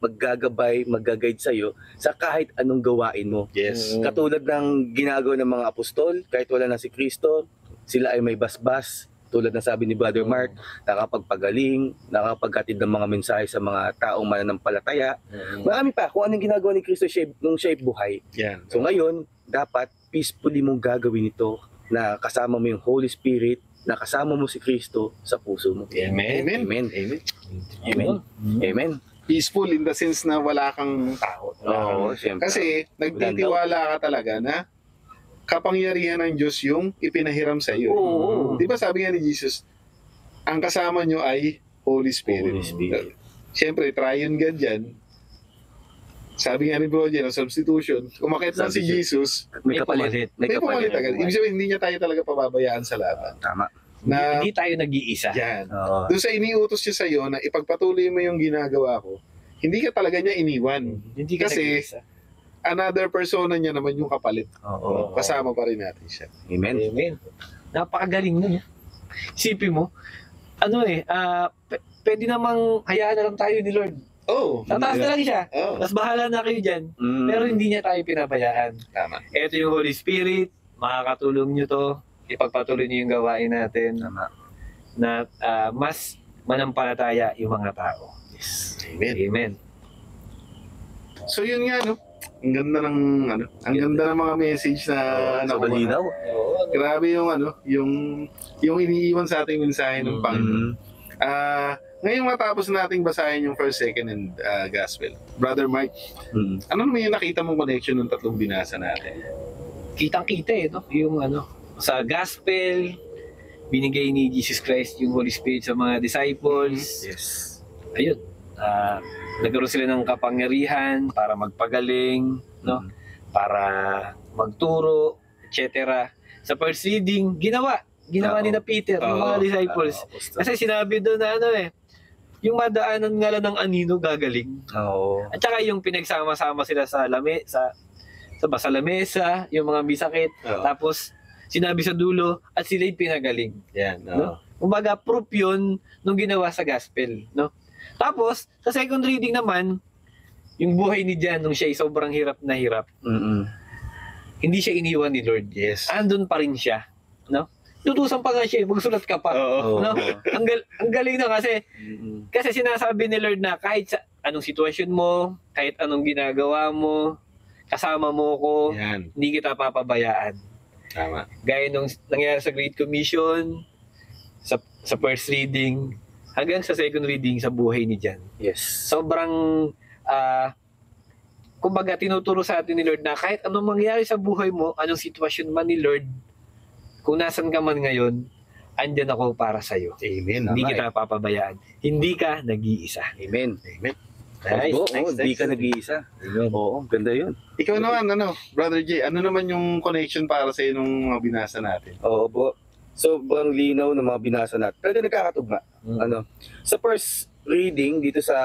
maggagabay, mag-guide sa'yo sa kahit anong gawain mo. Yes. Katulad ng ginagawa ng mga apostol, kahit wala na si Kristo, sila ay may basbas. Tulad ng sabi ni Brother Mark, nakapagpagaling, nakapaghatid ng mga mensahe sa mga taong mananampalataya. Marami pa kung anong ginagawa ni Kristo nung siya ay buhay. Yan. So ngayon, dapat peacefully mong gagawin ito na kasama mo yung Holy Spirit, na kasama mo si Kristo sa puso mo. Amen. Amen. Amen. Amen. Amen. Peaceful in the sense na wala kang takot. Oo, siyempre. Kasi nagtitiwala ka talaga na kapangyarihan ng Diyos yung ipinahiram sa iyo. Oo. Di ba sabi nga ni Jesus, ang kasama nyo ay Holy Spirit. Holy Spirit. Siyempre, triune God yan. Sabi nga ni Bro Jen, substitution. Umakit na si Substitute. Jesus, May kapalit. may pumalit agad. Ibig sabihin, hindi niya tayo talaga pababayaan sa laban. Tama. Na, Hindi tayo nag-iisa. yan. Oo. Doon sa iniutos niya sa iyo na ipagpatuloy mo yung ginagawa ko, hindi ka talaga niya iniwan. Hindi ka Kasi, nag-iisa. Another persona niya naman yung kapalit. Oo. Kasama pa rin natin siya. Amen. Amen. Napakagaling nun. Isipin mo, pwede namang hayaan na lang tayo ni Lord. Oh, Tataas na lang siya. Oh. Tapos bahala na kayo dyan. Pero hindi niya tayo pinabayaan. Tama. Ito yung Holy Spirit, makakatulong nyo to. Ipagpatuloy nyo yung gawain natin Tama. na mas manampalataya yung mga tao. Amen. Amen. So yun nga, no? Ang ganda ng ang ganda ng mga message na Sa balinaw. Grabe yung yung iniiwan sa ating mensahe ng Panginoon. Ngayon matapos nating basahin yung first, second, and gospel. Brother Mike, ano naman yung nakita mong connection ng tatlong binasa natin? Kitang-kita no? Yung sa gospel, binigay ni Jesus Christ yung Holy Spirit sa mga disciples. Yes. Ayun. Nagkaroon sila ng kapangyarihan para magpagaling, no? Para magturo, etc. Sa first reading, ginawa ni na Peter, ng mga disciples. Kasi sinabi doon na yung madaanan nga lang ng anino gagaling. Oo. At saka yung pinagsama-sama sila sa lamesa, yung mga bisakit. Tapos sinabi sa dulo at sila'y pinagaling. Yan. No? Kumbaga, proof yun nung ginawa sa gospel. No? Tapos, sa second reading naman, yung buhay ni Jan nung siya ay sobrang hirap na hirap, hindi siya iniwan ni Lord. Yes. Andun pa rin siya. No? Tutusan pa nga siya, magsulat ka pa. Oo. No? Ang galing na kasi sinasabi ni Lord na kahit sa anong sitwasyon mo, kahit anong ginagawa mo, kasama mo ko, Yan. hindi kita papabayaan. Tama. Gaya nung nangyari sa Great Commission, sa first reading, hanggang sa second reading sa buhay ni Jan. Yes. Sobrang, kumbaga, tinuturo sa atin ni Lord na kahit anong mangyari sa buhay mo, anong sitwasyon man ni Lord, kung nasan ka man ngayon, andyan ako para sa'yo. Amen. Hindi kita papabayaan. Hindi ka nag-iisa. Amen. Amen. Hindi ka nag-iisa. Oo, ganda yun. Ikaw naman, Brother J, ano naman yung connection para sa nung mga binasa natin? Oo po. Sobrang linaw ng mga binasa natin. Talaga nagkakatugma. Sa first reading dito sa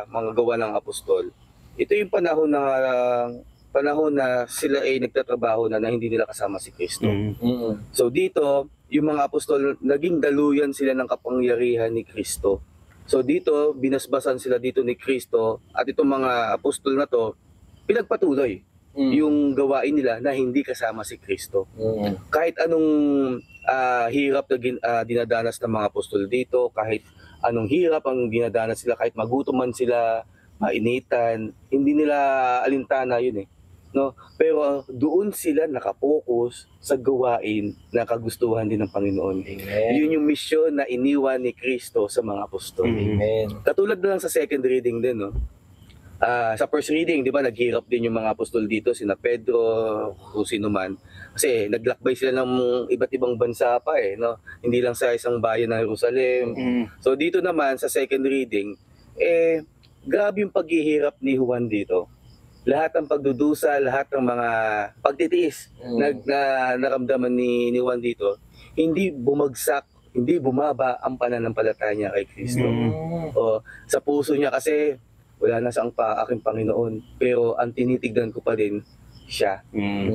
mga gawa ng apostol, ito yung panahon na panahon na sila ay nagtatrabaho na hindi nila kasama si Kristo. Mm. So dito, yung mga apostol, naging daluyan sila ng kapangyarihan ni Kristo. So dito, binasbasan sila dito ni Kristo at itong mga apostol na to, pinagpatuloy yung gawain nila na hindi kasama si Kristo. Kahit anong hirap na dinadanas ng mga apostol dito, kahit anong hirap ang dinadanas sila, kahit magutom man sila, mainitan, hindi nila alintana yun eh. No? Pero doon sila nakapokus sa gawain na kagustuhan din ng Panginoon. Amen. Yun yung misyon na iniwan ni Kristo sa mga apostol. Amen. Katulad na lang sa second reading din, no? Sa first reading, di ba, naghirap din yung mga apostol dito, sina Pedro, kung sino man. Kasi naglakbay sila ng iba't ibang bansa pa eh, no? Hindi lang sa isang bayan ng Jerusalem. So dito naman, sa second reading, grabe yung paghihirap ni Juan dito. Lahat ng pagdudusa, lahat ng mga pagtitiis na naramdaman ni Juan dito, hindi bumagsak, hindi bumaba ang pananampalataya niya kay Kristo. O, sa puso niya kasi, wala na sa aking Panginoon. Pero ang tinitignan ko pa din, siya.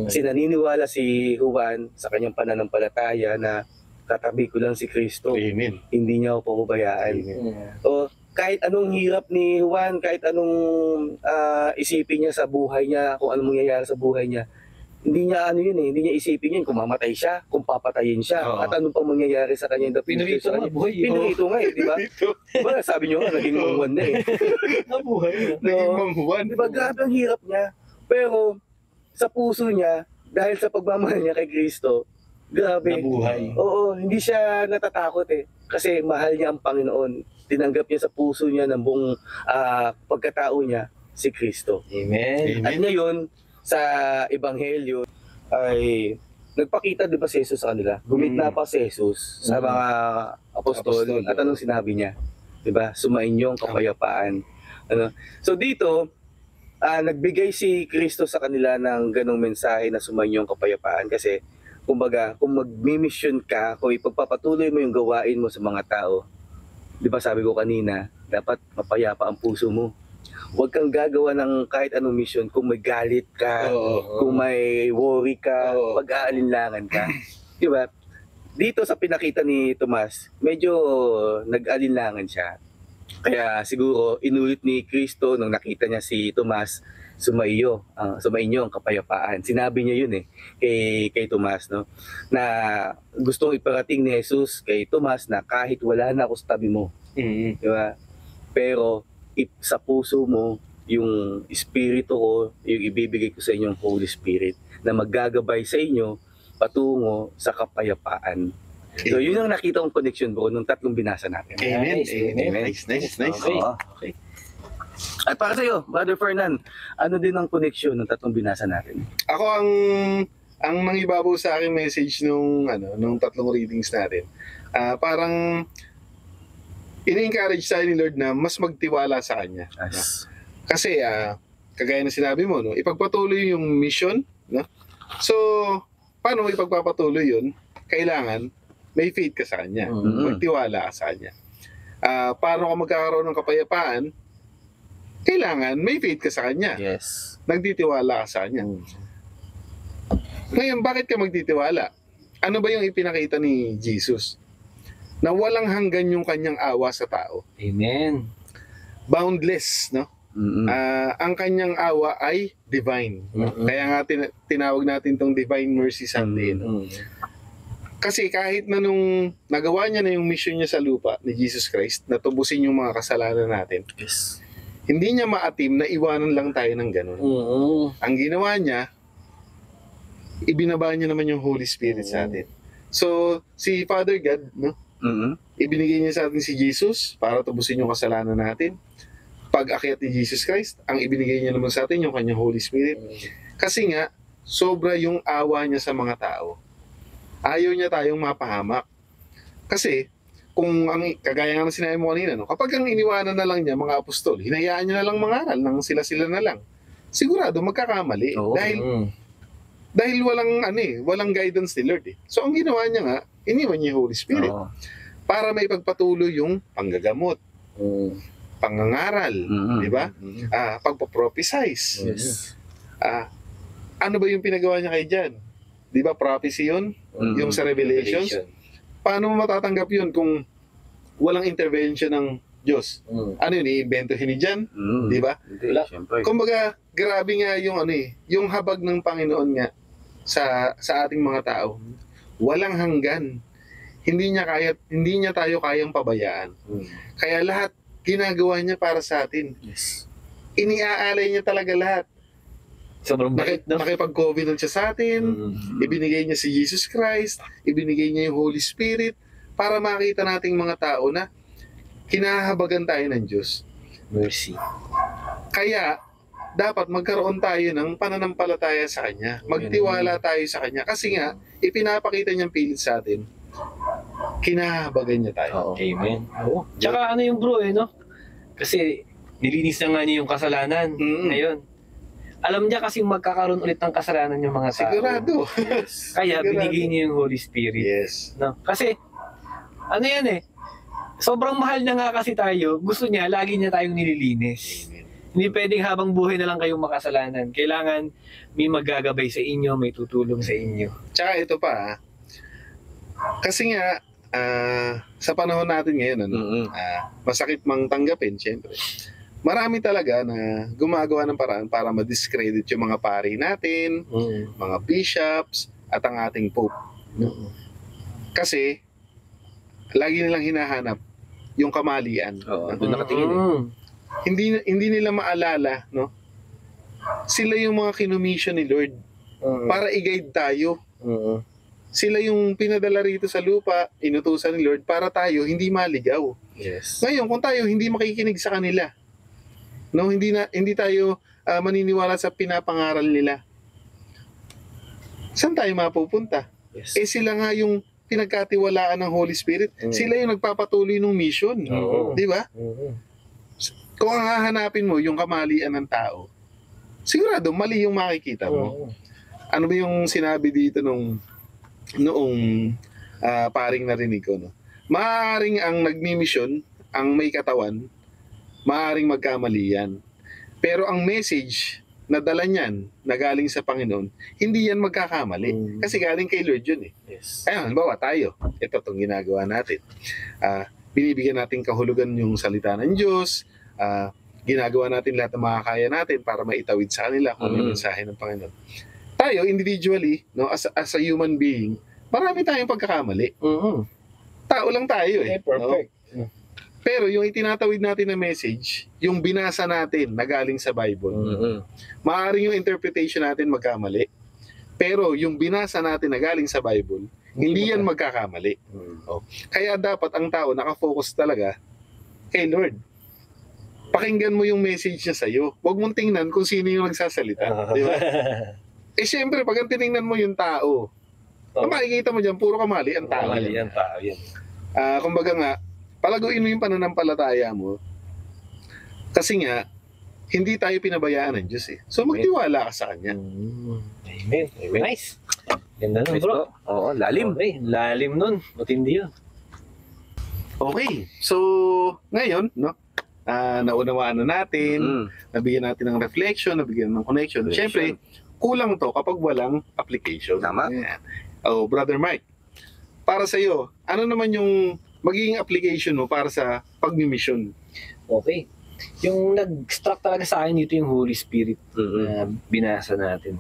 Kasi naniniwala si Juan sa kanyang pananampalataya na katabi ko lang si Kristo. Amen. Hindi niya ako pababayaan. O, kahit anong hirap ni Juan, kahit anong isipin niya sa buhay niya, kung anong mangyayari sa buhay niya, hindi niya hindi niya isipin yun kung mamatay siya, kung papatayin siya, at anong pang mangyayari sa kanya. Pinarito nga buhay. Pinarito nga di ba? Diba, sabi niyo nga, naging Juan na eh. Nabuhay na. Naging manghuwan. Di ba, grabe ang hirap niya. Pero, sa puso niya, dahil sa pagmamahal niya kay Kristo, grabe. Nabuhay. Oo, hindi siya natatakot eh. Kasi mahal niya ang Panginoon. Tinanggap niya sa puso niya ng buong pagkatao niya si Kristo. Amen. At ngayon, sa Ebanghelyo, ay nagpakita di ba si Jesus sa kanila? Gumit na pa si Jesus sa mga apostol. At anong sinabi niya? Di ba? Sumainyo ang kapayapaan. Ano? So dito, nagbigay si Kristo sa kanila ng ganong mensahe na sumainyo ang kapayapaan kasi kumbaga, kung mag-mission ka, kung ipagpapatuloy mo yung gawain mo sa mga tao, di ba sabi ko kanina, dapat mapayapa ang puso mo. Huwag kang gagawa ng kahit anong mission kung may galit ka, kung may worry ka, pag-aalinlangan ka. Di ba? Dito sa pinakita ni Tomas, medyo nag-alinlangan siya. Kaya siguro inulit ni Kristo nung nakita niya si Tomas, sumainyo ang kapayapaan. Sinabi niya yun kay Tomas, no? Na gustong iparating ni Jesus kay Tomas na kahit wala na ako sa tabi mo. Di ba? Pero sa puso mo, yung espiritu ko, yung ibibigay ko sa inyong Holy Spirit na maggagabay sa inyo patungo sa kapayapaan. So yun ang nakita kong connection bro nung tatlong binasa natin. Amen. Amen. Nice. Okay. At para sa iyo, Brother Fernan, ano din ang connection ng tatlong binasa natin? Ako ang nangibabaw sa akin message nung tatlong readings natin. Parang ini-encourage tayo ni Lord na mas magtiwala sa Kanya. Yes. Kasi, kagaya na sinabi mo, no, ipagpatuloy yung mission. No? So, paano mo ipagpapatuloy yun? Kailangan may faith ka sa Kanya. Magtiwala ka sa Kanya. Paano ka magkakaroon ng kapayapaan? Kailangan may faith ka sa Kanya. Yes. Nagtitiwala ka sa Kanya. Ngayon, bakit ka magtitiwala? Ano ba yung ipinakita ni Jesus? Na walang hanggan yung kanyang awa sa tao. Amen. Boundless, no? Ang kanyang awa ay divine. Kaya nga tinawag natin tong Divine Mercy Sunday. Kasi kahit na nung nagawa niya na yung mission niya sa lupa ni Jesus Christ, na tubusin yung mga kasalanan natin, Yes. hindi niya maatim na iwanan lang tayo ng ganun. Ang ginawa niya, ibinaba niya naman yung Holy Spirit sa atin. So, si Father God, no? Ibinigay niya sa atin si Jesus para tubusin yung kasalanan natin. Pag-akyat ni Jesus Christ, ang ibinigay niya naman sa atin yung kanyang Holy Spirit. Kasi nga, sobra yung awa niya sa mga tao. Ayaw niya tayong mapahamak. Kasi, kung kagaya nga ng sinabi mo kanina, no? Kapag ang iniwanan na lang niya mga apostol, hinayaan niya na lang mangaral nang sila-sila na lang, sigurado magkakamali. Oo. Dahil walang guidance ni Lord. So, ang ginawa niya nga, iniwan niya yung Holy Spirit para maipagpatuloy yung panggagamot, pangangaral, di ba? Pagpaprophesize. Yes. Ano ba yung pinagawa niya kay John? Di ba prophecy yun? Yung sa Revelations? Paano mo matatanggap yun kung walang intervention ng Diyos? Ano yun, i-inventohin ni John? Di ba? Hindi, Wala. syempre. Kumbaga, grabe nga yung yung habag ng Panginoon nga sa ating mga tao. Walang hanggan. Hindi niya tayo kayang pabayaan. Kaya lahat ginagawa niya para sa atin. Yes. Iniaalay niya talaga lahat. Sobrang bait, no? Nakipag-covenant siya sa atin. Ibinigay niya si Jesus Christ. Ibinigay niya yung Holy Spirit para makita nating mga tao na kinahabagan tayo ng Diyos. Mercy. Kaya, dapat magkaroon tayo ng pananampalataya sa Kanya. Magtiwala tayo sa Kanya. Kasi nga, ipinapakita niyang pilit sa atin. Kinahabagan niya tayo. Oo. Amen. Oo. Tsaka ano yung bro no? Kasi nilinis na nga niya yung kasalanan. Ngayon, alam niya kasi magkakaroon ulit ng kasalanan yung mga tao. Sigurado. Kaya Sigurado. binigay niya yung Holy Spirit. Yes. No? Kasi, ano yan sobrang mahal niya nga kasi tayo, gusto niya, lagi niya tayong nililinis. Amen. Hindi pwedeng habang buhay na lang kayong makasalanan. Kailangan may maggagabay sa inyo, may tutulong sa inyo. Tsaka ito pa, kasi nga, sa panahon natin ngayon, masakit mang tanggapin, syempre. Marami talaga na gumagawa ng paraan para ma-discredit yung mga pari natin, mga bishops, at ang ating pope. Kasi, lagi nilang hinahanap yung kamalian. Oo, doon nakatingin eh. Hindi nila maalala, no? Sila yung mga kinumission ni Lord para i-guide tayo. Sila yung pinadala rito sa lupa, inutusan ni Lord para tayo hindi maligaw. Yes. Ngayon, kung tayo hindi makikinig sa kanila, no, hindi tayo maniniwala sa pinapangaral nila, saan tayo mapupunta? Yes. Sila nga yung pinagkatiwalaan ng Holy Spirit. Sila yung nagpapatuloy ng mission. Oo. Di ba? Kung ang hahanapin mo yung kamalian ng tao, sigurado mali yung makikita mo. Ano ba yung sinabi dito noong paring narinig ko? No? Maaaring ang nagmi-mission, ang may katawan, maaaring magkamali yan. Pero ang message na dala niyan, na galing sa Panginoon, hindi yan magkakamali. Kasi galing kay Lord yun eh. Yes. Ayun, halimbawa tayo, ito itong ginagawa natin. Binibigyan natin kahulugan yung salita ng Diyos, ginagawa natin lahat ng makakaya natin para maitawid sa kanila kung ano yung mensahe ng Panginoon. Tayo, individually, no, as a human being, marami tayong pagkakamali. Tao lang tayo eh. Perfect. No? Pero yung itinatawid natin na message, yung binasa natin na galing sa Bible, maaaring yung interpretation natin magkamali. Pero yung binasa natin na galing sa Bible, hindi yan magkakamali. Kaya dapat ang tao nakafocus talaga kay Lord. Pakinggan mo yung message niya sa'yo. Huwag mong tingnan kung sino yung nagsasalita. Di ba? Siyempre, pag ang tinignan mo yung tao, ang makikita mo dyan, puro kamali ang tao. Mali yan, tao yan. Kumbaga nga, palaguin mo yung pananampalataya mo. Kasi nga, hindi tayo pinabayaan ng Diyos eh. So magtiwala ka sa Kanya. Amen. Nice. Ganda nun, bro. Oo, lalim. Okay, lalim nun. Matindi yun. Okay, so ngayon, no, naunawaan na natin, nabigyan natin ng reflection, nabigyan ng connection. Siyempre, kulang to kapag walang application. Tama. Ayan. Oh, Brother Mike, para sa iyo, ano naman yung magiging application mo para sa pagmi-mission? Okay. Yung nag-struck talaga sa akin dito yung Holy Spirit na binasa natin.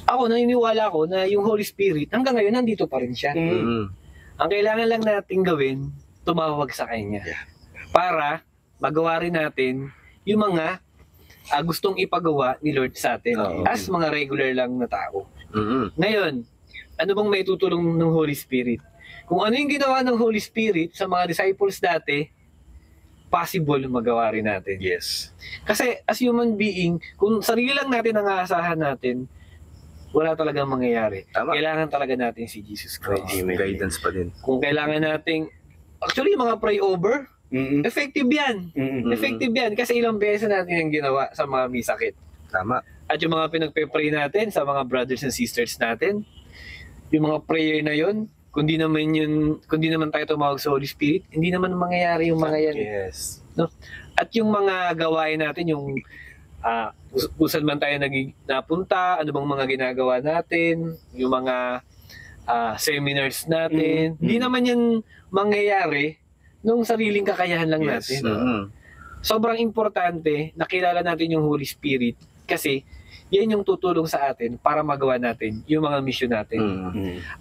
Ako, naniniwala ko na yung Holy Spirit, hanggang ngayon, nandito pa rin siya. Ang kailangan lang natin gawin, tumawag sa Kanya. Para magawa rin natin yung mga gustong ipagawa ni Lord sa atin as mga regular lang na tao. Ngayon, ano bang may tutulong ng Holy Spirit? Kung ano yung ginawa ng Holy Spirit sa mga disciples dati, possible magawa rin natin. Yes. Kasi as human being, kung sarili lang natin ang aasahan natin, wala talagang mangyayari. Tama. Kailangan talaga natin si Jesus Christ. May guidance pa din. Kung kailangan nating, actually yung mga pray over, effective yan. Effective yan kasi ilang beses natin yung ginawa sa mga may sakit. Tama. At yung mga pinagpe-pray natin sa mga brothers and sisters natin, yung mga prayer na yon, kundi naman tayo tumawag sa Holy Spirit, hindi naman mangyayari yung mga yan. Yes. No? At yung mga gawain natin, yung kung saan man tayo napunta, ano bang mga ginagawa natin, yung mga seminars natin. Hindi naman yan mangyayari nung sariling kakayahan lang natin. Sobrang importante nakilala natin yung Holy Spirit kasi yan yung tutulong sa atin para magawa natin yung mga mission natin.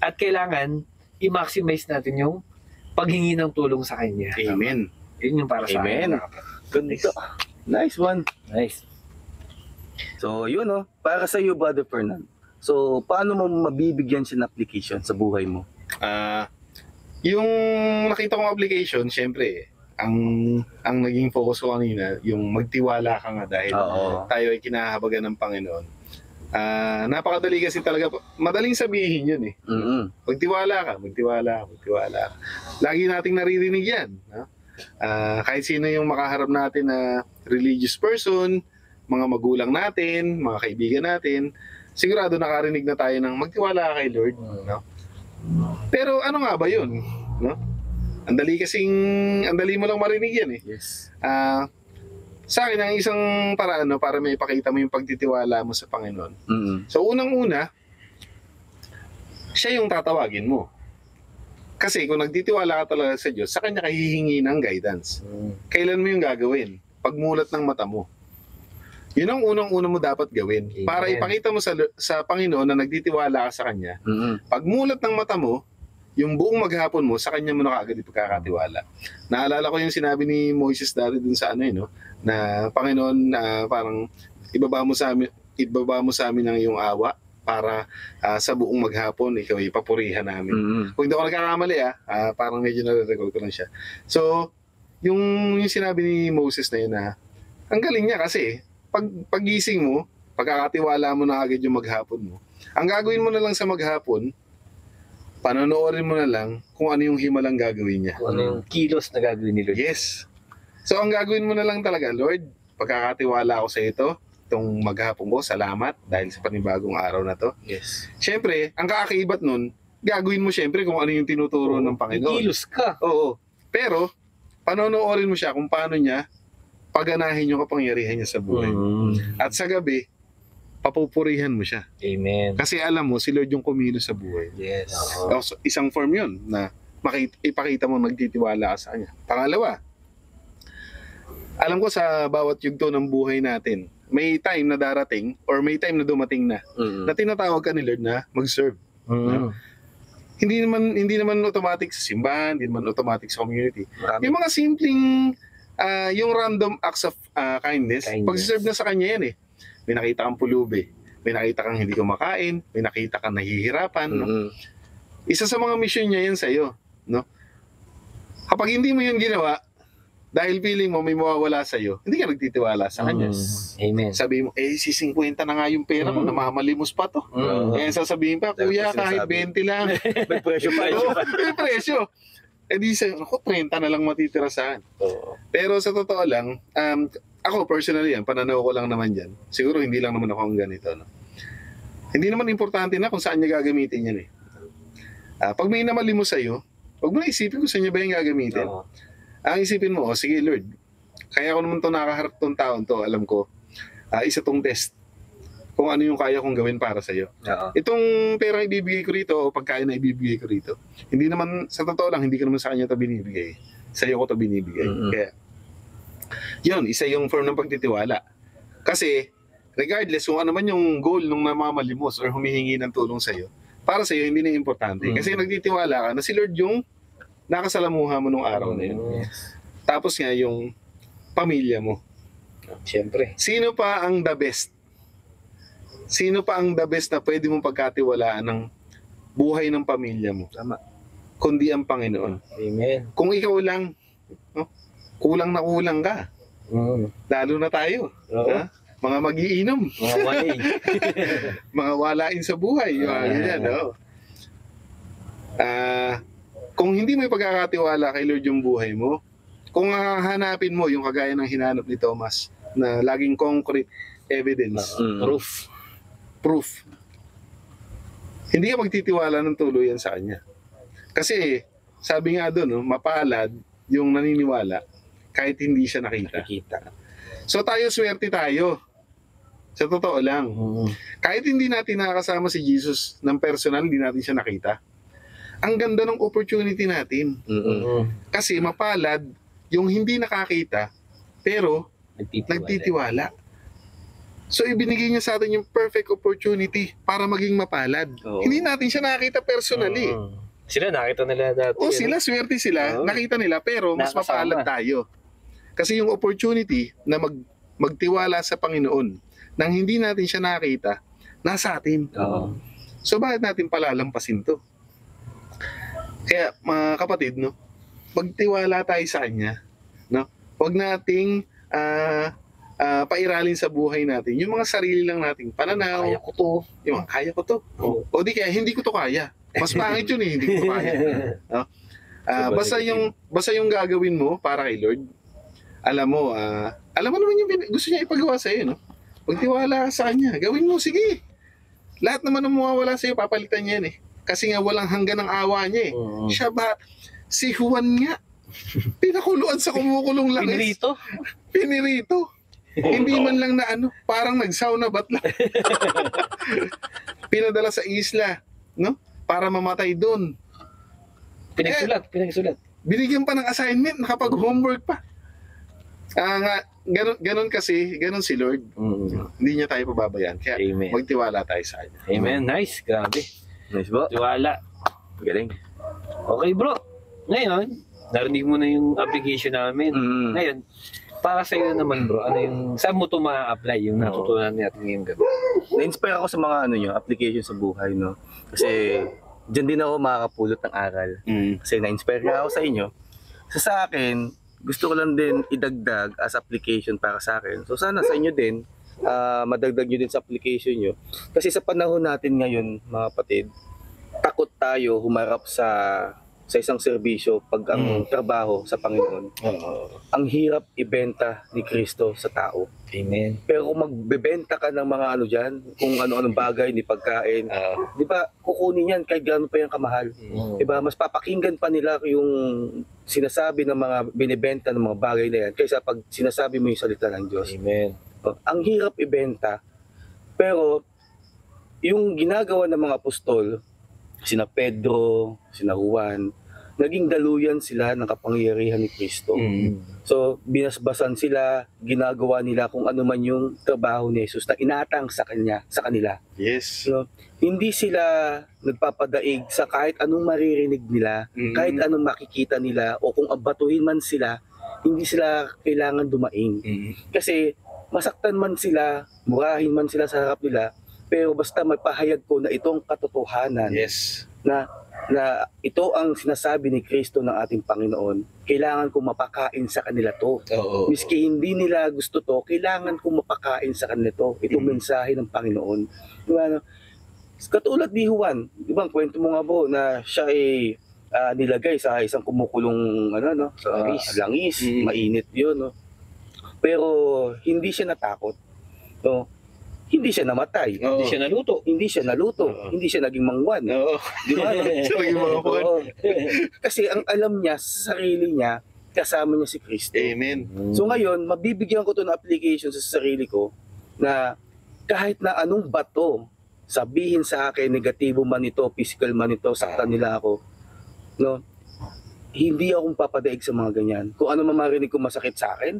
At kailangan i-maximize natin yung paghingi ng tulong sa Kanya. Amen. Yun yung para sa akin. Ganda. Nice one. Nice. So, yun para sa iyo, Brother Fernan. So, paano mo mabibigyan siya ng application sa buhay mo? Yung nakita kong application, syempre, ang naging focus ko kanina, yung magtiwala ka nga dahil tayo ay kinahabagan ng Panginoon. Napakadali kasi talaga, madaling sabihin yun eh. Magtiwala ka. Lagi nating naririnig yan. No? Kahit sino yung makaharap natin na religious person, mga magulang natin, mga kaibigan natin, sigurado nakarinig na tayo ng magtiwala ka kay Lord. No? Pero ano nga ba yun? No? Ang dali mo lang marinig yan eh. Yes. Sa akin, ang isang paraan para may ipakita mo yung pagtitiwala mo sa Panginoon. So unang-una, siya yung tatawagin mo. Kasi kung nagtitiwala ka talaga sa Diyos, sa Kanya ka hihingi ng guidance. Kailan mo yung gagawin? Pagmulat ng mata mo. Yun ang unang-una mo dapat gawin. Amen. Para ipakita mo sa Panginoon na nagtitiwala ka sa Kanya. Pagmulat ng mata mo, yung buong maghapon mo, sa Kanya mo na kaagad ipagkakatiwala. Naalala ko yung sinabi ni Moises dati dun sa na Panginoon, parang ibaba mo sa amin ang iyong awa para sa buong maghapon, ikaw ay papurihan namin. Kung hindi ako nagkakamali, parang medyo nare-recall ko lang siya. So, yung sinabi ni Moses na yun ang galing niya kasi, pagising mo, pagkakatiwala mo na agad yung maghapon mo, ang gagawin mo na lang sa maghapon, panonoorin mo na lang kung ano yung himalang gagawin niya. Kung ano yung kilos na gagawin ni Lord. Yes. So, ang gagawin mo na lang talaga, Lord, pagkakatiwala ako sa itong maghapon ko, salamat dahil sa panibagong araw na to. Yes. Siyempre, ang kaakibat nun, gagawin mo siyempre kung ano yung tinuturo ng Panginoon. Kilos ka. Oo. Pero, panonoorin mo siya kung paano niya paganahin yung kapangyarihan niya sa buhay. At sa gabi, papupurihan mo siya. Amen. Kasi alam mo, si Lord yung kumilos sa buhay. Yes. So, isang form yun na ipakita mo nagtitiwala ka sa Kanya. Pangalawa, alam ko sa bawat yugto ng buhay natin, may time na darating or may time na dumating na tinatawag ka ni Lord na mag-serve. Hindi naman automatic sa simbahan, hindi naman automatic sa community. Yung mga simpleng yung random acts of kindness. Pag-serve na sa Kanya yan eh. May nakita kang pulubi, may nakita kang hindi kumakain, may nakita kang nahihirapan. No? Isa sa mga mission niya yan sa'yo. No? Kapag hindi mo yun ginawa, dahil feeling mo may mawawala sa'yo, hindi ka nagtitiwala sa Kanya. Amen. Sabi mo, si 50 na nga yung pera ko, namamalimos pa to. Sasabihin pa, kuya, kahit 20 lang. May presyo pa. May presyo. Di sa'yo, 30 na lang matitira saan. Pero sa totoo lang, ako personally yan, pananaw ko lang naman dyan. Siguro hindi lang naman ako ang ganito. No? Hindi naman importante na kung saan niya gagamitin yan eh. Pag may namalimos sa'yo, huwag mo na isipin kung saan niya ba yung gagamitin. Ang isipin mo, sige Lord, kaya ko naman nakaharap tong taon to, alam ko, isa tong test. Kung ano yung kaya kong gawin para sa'yo. Itong pera ibibigay ko rito o pagkain na ibibigay ko rito, hindi naman, sa totoo lang, hindi ko naman sa kanya to binibigay. Sa'yo ko to binibigay. Kaya, yun, isa yung form ng pagtitiwala. Kasi, regardless kung ano man yung goal nung namamalimos or humihingi ng tulong sa'yo, para sa'yo hindi na importante. Kasi nagtitiwala ka na si Lord yung nakasalamuha mo nung araw na yun. Tapos nga yung pamilya mo. Siyempre. Sino pa ang the best? Sino pa ang the best na pwede mong pagkatiwalaan ng buhay ng pamilya mo? Tama. Kundi ang Panginoon. Amen. Kung ikaw lang, kulang na kulang ka. Lalo na tayo. Ha? Mga magiinom. Mga walay. Mga walain sa buhay. Ganyan, no? Kung hindi mo ipagkakatiwala kay Lord yung buhay mo, kung hahanapin mo yung kagaya ng hinanap ni Thomas na laging concrete evidence, proof, hindi ka magtitiwala ng tuluyan sa Kanya. Kasi sabi nga doon, mapalad yung naniniwala kahit hindi siya nakita. So tayo, swerte tayo Sa totoo lang. Kahit hindi natin nakakasama si Jesus ng personal, hindi natin siya nakita. Ang ganda ng opportunity natin. Kasi mapalad yung hindi nakakita, pero nagtitiwala. So ibinigay niya sa atin yung perfect opportunity para maging mapalad. Hindi natin siya nakita personally. Sila nakita nila dati. O sila, swerte sila, nakita nila, pero mas Nakasama. mapalad tayo. Kasi yung opportunity na magtiwala sa Panginoon nang hindi natin siya nakita, nasa atin. So bakit natin palalampasin to? Kaya mga kapatid, no, magtiwala tayo sa Kanya. No? Huwag nating pairalin sa buhay natin yung mga sarili lang nating pananaw. Kaya ko to. Yung mga, kaya ko to. O di kaya, hindi ko to kaya. Mas pangit yun eh, hindi ko to kaya. No? Basta yung gagawin mo para kay Lord, alam mo naman yung gusto niya ipagawa sa iyo, no? Magtiwala ka sa Kanya. Gawin mo, sige. Lahat naman ng mawawala sa iyo, papalitan niya yan eh. Kasi nga walang hanggan ng awa niya eh. Siya ba? Si Juan nga. Pinakuluan sa kumukulong langis. Pinirito. Hindi man lang na parang nag-sauna ba't lang. Pinadala sa isla, no? Para mamatay doon. Pinagsulat. Binigyan pa ng assignment, nakapag-homework pa. Ganun si Lord. Hindi niya tayo pababayaan. Kaya Amen. magtiwala tayo sa Kanya. Amen. Nice. Grabe. Nice ba? Tiwala. Galing. Okay bro. Ngayon, narinig mo na yung application namin. Ngayon, para sa iyo naman bro, saan mo ito ma-apply yung natutunan natin ngayong gabi? Na-inspire ako sa mga application sa buhay, no? Kasi diyan din ako makakapulot ng aral. Kasi na-inspire nga ako sa inyo. Sa akin, gusto ko lang din idagdag as application para sa akin. So sana sa inyo din, madagdag nyo din sa application nyo. Kasi sa panahon natin ngayon, mga kapatid, takot tayo humarap sa isang serbisyo pag ang trabaho sa Panginoon. Ang hirap ibenta ni Kristo sa tao. Amen. Pero kung magbebenta ka ng mga dyan, kung ano-anong bagay, ni pagkain, di ba, kukunin yan kahit gaano pa yung kamahal. Di ba, mas papakinggan pa nila yung sinasabi ng mga binibenta ng mga bagay na yan kaysa pag sinasabi mo yung salita ng Diyos. Amen. Ang hirap ibenta, pero yung ginagawa ng mga apostol, sina Pedro, sina Juan, naging daluyan sila ng kapangyarihan ni Kristo. So, binasbasan sila, ginagawa nila kung ano man yung trabaho ni Jesus na inatang sa kanila. Yes. So, hindi sila nagpapadaig sa kahit anong maririnig nila, kahit anong makikita nila, o kung abatuhin man sila, hindi sila kailangan dumaing. Kasi masaktan man sila, murahin man sila sa harap nila, pero basta magpahayag ko na itong katotohanan, Yes. na ito ang sinasabi ni Kristo ng ating Panginoon, kailangan kong mapakain sa kanila to. Miski hindi nila gusto to, kailangan kong mapakain sa kanila to. Itong mensahe ng Panginoon. Diba, katulad ni Juan, di ba, kwento mo nga po na siya ay nilagay sa isang kumukulong sa langis. Mainit yun. No? Pero hindi siya natakot. No? Hindi siya namatay. Hindi siya naluto. Hindi siya naging mangwan. Di ba? Siya naging mangwan. Kasi ang alam niya sa sarili niya, kasama niya si Kristo. Amen. So ngayon, mabibigyan ko to ng application sa sarili ko na kahit na anong bato sabihin sa akin, negatibo man ito, physical man ito, saktan nila ako, no? Hindi akong papadaig sa mga ganyan. Kung ano man marinig ko masakit sa akin,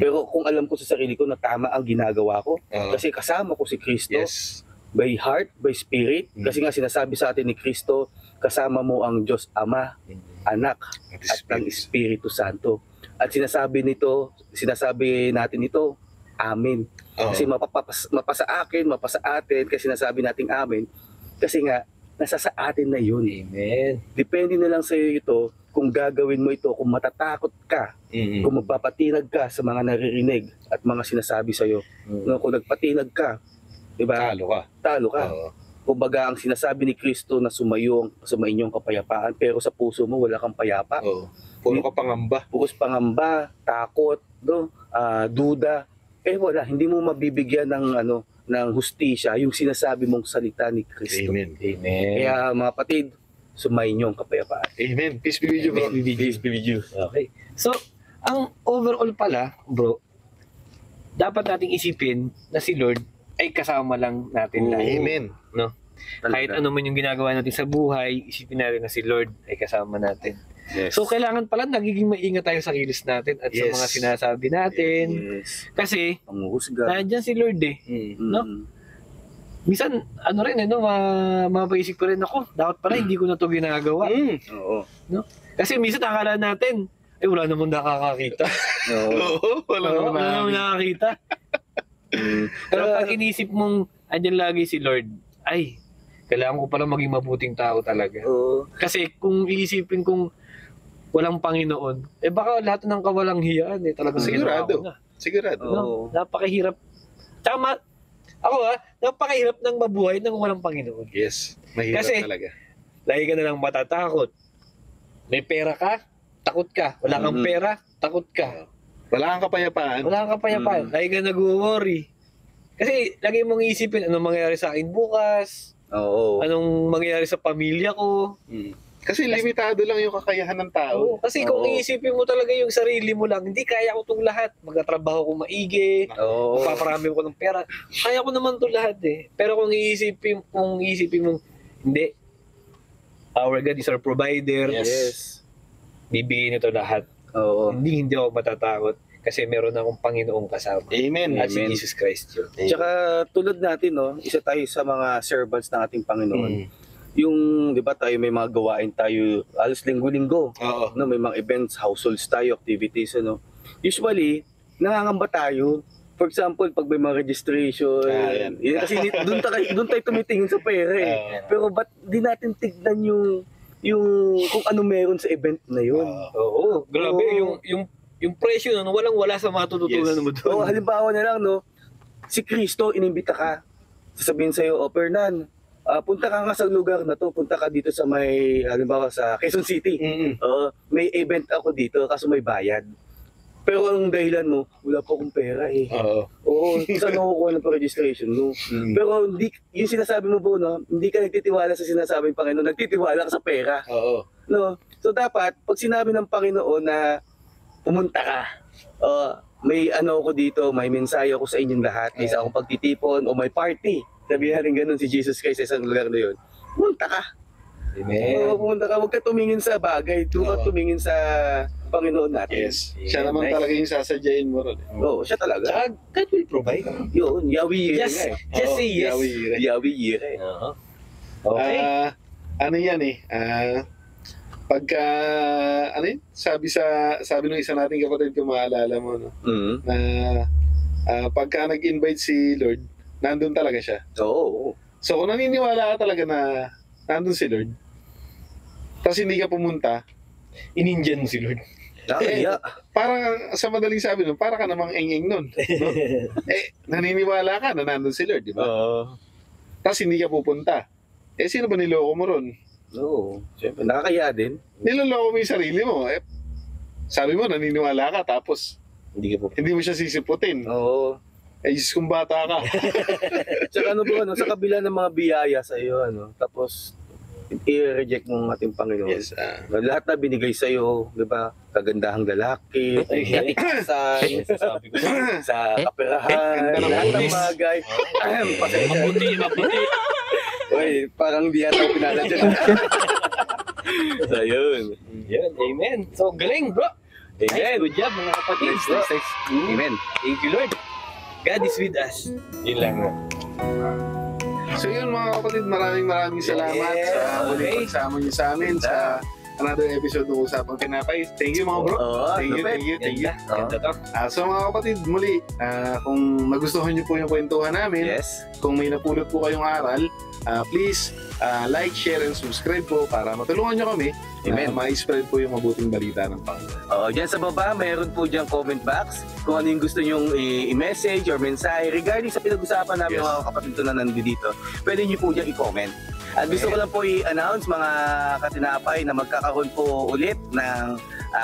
pero kung alam ko sa sarili ko na tama ang ginagawa ko, kasi kasama ko si Kristo, Yes. by heart, by spirit, kasi nga sinasabi sa atin ni Kristo, kasama mo ang Diyos Ama, Anak, at ang Espiritu Santo. At sinasabi natin ito, Amen. Kasi mapasa akin, mapasa atin, kasi sinasabi nating Amen, kasi nga, nasa sa atin na yun. Amen. Depende na lang sa iyo ito, kung gagawin mo ito, kung matatakot ka, kung magpapatinag ka sa mga naririnig at mga sinasabi sa iyo. No, kung nagpatinag ka, di ba? Talo ka. Kumbaga ang sinasabi ni Kristo na sumayo sa inyong kapayapaan, pero sa puso mo wala kang payapa. Puro ka pangamba. Puros pangamba, takot, no? Duda. Wala, hindi mo mabibigyan ng hustisya yung sinasabi mong salita ni Kristo. Amen. Kaya mga kapatid, sumayin yung kapayapaan. Amen. Peace be with you, bro. Peace be with you. Okay. So, ang overall pala, bro, dapat nating isipin na si Lord ay kasama lang natin lahat. Amen. No? Kahit ano man yung ginagawa natin sa buhay, isipin natin na si Lord ay kasama natin. Yes. So, kailangan pala nagiging maingat tayo sa kilos natin at sa Yes. mga sinasabi natin. Yes. Kasi, Panguhusga. nandiyan si Lord eh. No? Minsan, ano rin eh, no? Mapaisip ko rin ako, dapat pala hindi ko na to ginagawa. Oo. No? Kasi minsan akala natin, ay wala namang nakakakita. Oo. Oo, wala Oo, naman wala namang nakakita. Pero pag inisip mong, andyan lagi si Lord, ay, kailangan ko pala maging mabuting tao talaga. Oo. Kasi kung iisipin kong walang Panginoon, eh baka lahat ng kawalang hiyaan eh talagang Sigurado. ginawa ko na. Sigurado. Oo. No? Napakahirap. Tama. Ako napakahirap ng mabuhay ng walang Panginoon. Yes. Mahirap Kasi- talaga. Lagi ka na lang matatakot. May pera ka, takot ka. Wala kang Mhm. pera, takot ka. Wala kang kapayapaan. Wala kang kapayapaan. Lagi ka nag-worry. Kasi lagi mong isipin anong mangyayari sa akin bukas, Oo. anong mangyayari sa pamilya ko. Kasi limitado lang yung kakayahan ng tao. Kasi kung Oo. iisipin mo talaga yung sarili mo lang, hindi kaya ko itong lahat. Magtatrabaho ko maigi, Oo. paparami ko ng pera. Kaya ko naman itong lahat eh. Pero kung iisipin mo, hindi. Our God is our provider. Yes. Bibigyan ito lahat. Oo. Hindi ako matatakot kasi meron akong Panginoong kasama. Amen. At si Amen. Jesus Christ yun. Tsaka tulad natin, no, isa tayo sa mga servants ng ating Panginoon. Mm. Yung, di ba tayo may mga gawain tayo alos linggo-linggo. Oo. No, may mga events, households tayo, activities, ano. Usually, nangangamba tayo. For example, pag may mga registration, yan. yun, kasi doon tayo tumitingin sa pera eh. Pero ba't di natin tignan yung kung ano meron sa event na yun? Oo, grabe Oo. yung presyo nun, walang-wala sa matututunan Yes. mo doon. O halimbawa na lang, no, si Kristo, inimbita ka. Sasabihin sa'yo, o Fernan, punta ka nga sa lugar na to, punta ka dito sa may, halimbawa sa Quezon City. May event ako dito, kaso may bayad. Pero ang dahilan mo, wala po akong pera eh. Oo. Oo, saan ako kukuha ng registration mo? Pero hindi, yung sinasabi mo po, no, hindi ka nagtitiwala sa sinasabi ng Panginoon, nagtitiwala ka sa pera. Oo. No? So dapat, pag sinabi ng Panginoon na pumunta ka, may ano ako dito, may mensahe ako sa inyong lahat, may isa akong pagtitipon o may party. Sabihin natin ganun si Jesus Christ sa isang lugar na yun. Pumunta ka. Amen. Oo, pumunta ka. Huwag ka tumingin sa bagay. Doon ka Oo. tumingin sa Panginoon natin. Yes. Siya naman talaga yung sasadyain mo ron. Oo, siya talaga. Tsaka, God will provide. Yun, Yahweh Yireh Just, nga eh. just say yes. Yahweh Yireh. Okay. Ano yan eh? Pagka, ano yun? Sabi nung isa nating kapatid, kung maalala mo, no? Mm. Na pagka nag-invite si Lord, nandun talaga siya. Oo. So kung naniniwala ka talaga na nandun si Lord, tapos hindi ka pumunta, Inindian mo si Lord. Nakakaya. parang sa madaling sabi nun, para ka namang eng-eng nun. No? Naniniwala ka na nandun si Lord, di ba? Oo. Tapos hindi ka pupunta. Sino ba niloko mo ron? Oo. Siyempre, nakakaya din. Niloloko mo yung sarili mo. Sabi mo, naniniwala ka, tapos hindi mo siya sisiputin. Oo. Diyos kong bata ka. Tsaka ano ba, no, sa kabila ng mga biyaya sa iyo, ano, tapos i-reject mo ang ating Panginoon. Yes. Lahat na binigay sa iyo, 'di ba? Kagandahang lalaki, katikasan, Sabi ko. sa kaperahan, Ganda ng lahat ng pulis. bagay. Pasensya. Maputi, maputi. Uy, parang di ata ako pinala dyan. So, yun. Yan, amen. So, galing, bro. Amen. Nice, good job, mga kapatid. Next. Amen. Thank you, Lord. God is with us. Yun lang. So yun mga kapatid, maraming salamat Yes. sa muling Okay. pagsama niyo sa amin sa another episode ng Usapang Tinapay. Thank you mga bro. Oo, Thank you. Ganda. Ganda to. So mga kapatid, muli, kung nagustuhan niyo po yung kwentuhan namin, Yes. kung may napulot po kayong aral, please like, share, and subscribe po para matulungan niyo kami Amen. na ma-spread po yung mabuting balita ng Panginoon. Diyan sa baba, mayroon po diyang comment box kung ano yung gusto nyong i-message or mensahe regarding sa pinag-usapan namin Yes. mga kapatid ko na nandito. Pwede niyo po diyang i-comment. At gusto ko lang po i-announce mga katinapay na magkakaroon po ulit ng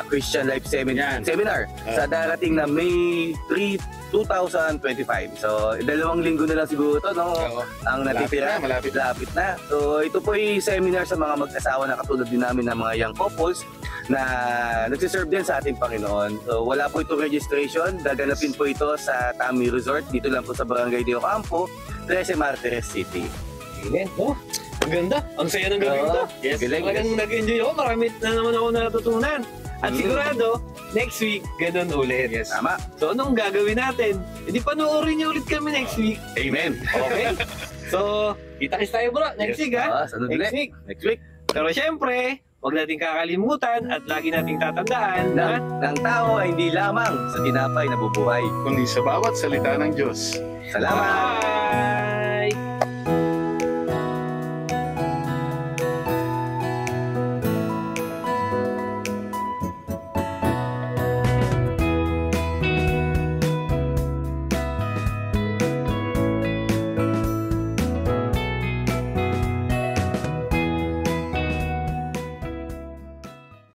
Christian Life Yan. Seminar sa darating na May 3, 2025. So, 2 linggo na lang siguro to, no? Oo. Ang natitira. Malapit Lapit na. So, ito po ay seminar sa mga mag-asawa na katulad din namin ng mga young couples na nagsiserve din sa ating Panginoon. So, wala po itong registration. Gaganapin po ito sa Tami Resort. Dito lang po sa Barangay de Ocampo, 13 Martires City. Amen. Oh, ang ganda. Ang saya ng gabi Oo. ito. Yes. Galing. Talagang nag-enjoy ako. Marami na naman ako natutunan. At sigurado, next week, ganun ulit. Yes. Tama. So, anong gagawin natin? Hindi panoorin niyo ulit kami next week. Amen. Okay? So, kita-kits tayo bro. Next week ha? Sunod Next ulit. week. Next week. Pero syempre, huwag nating kakalimutan at lagi nating tatandaan na Ng tao ay hindi lamang sa tinapay na bubuhay. kundi sa bawat salita ng Diyos. Salamat!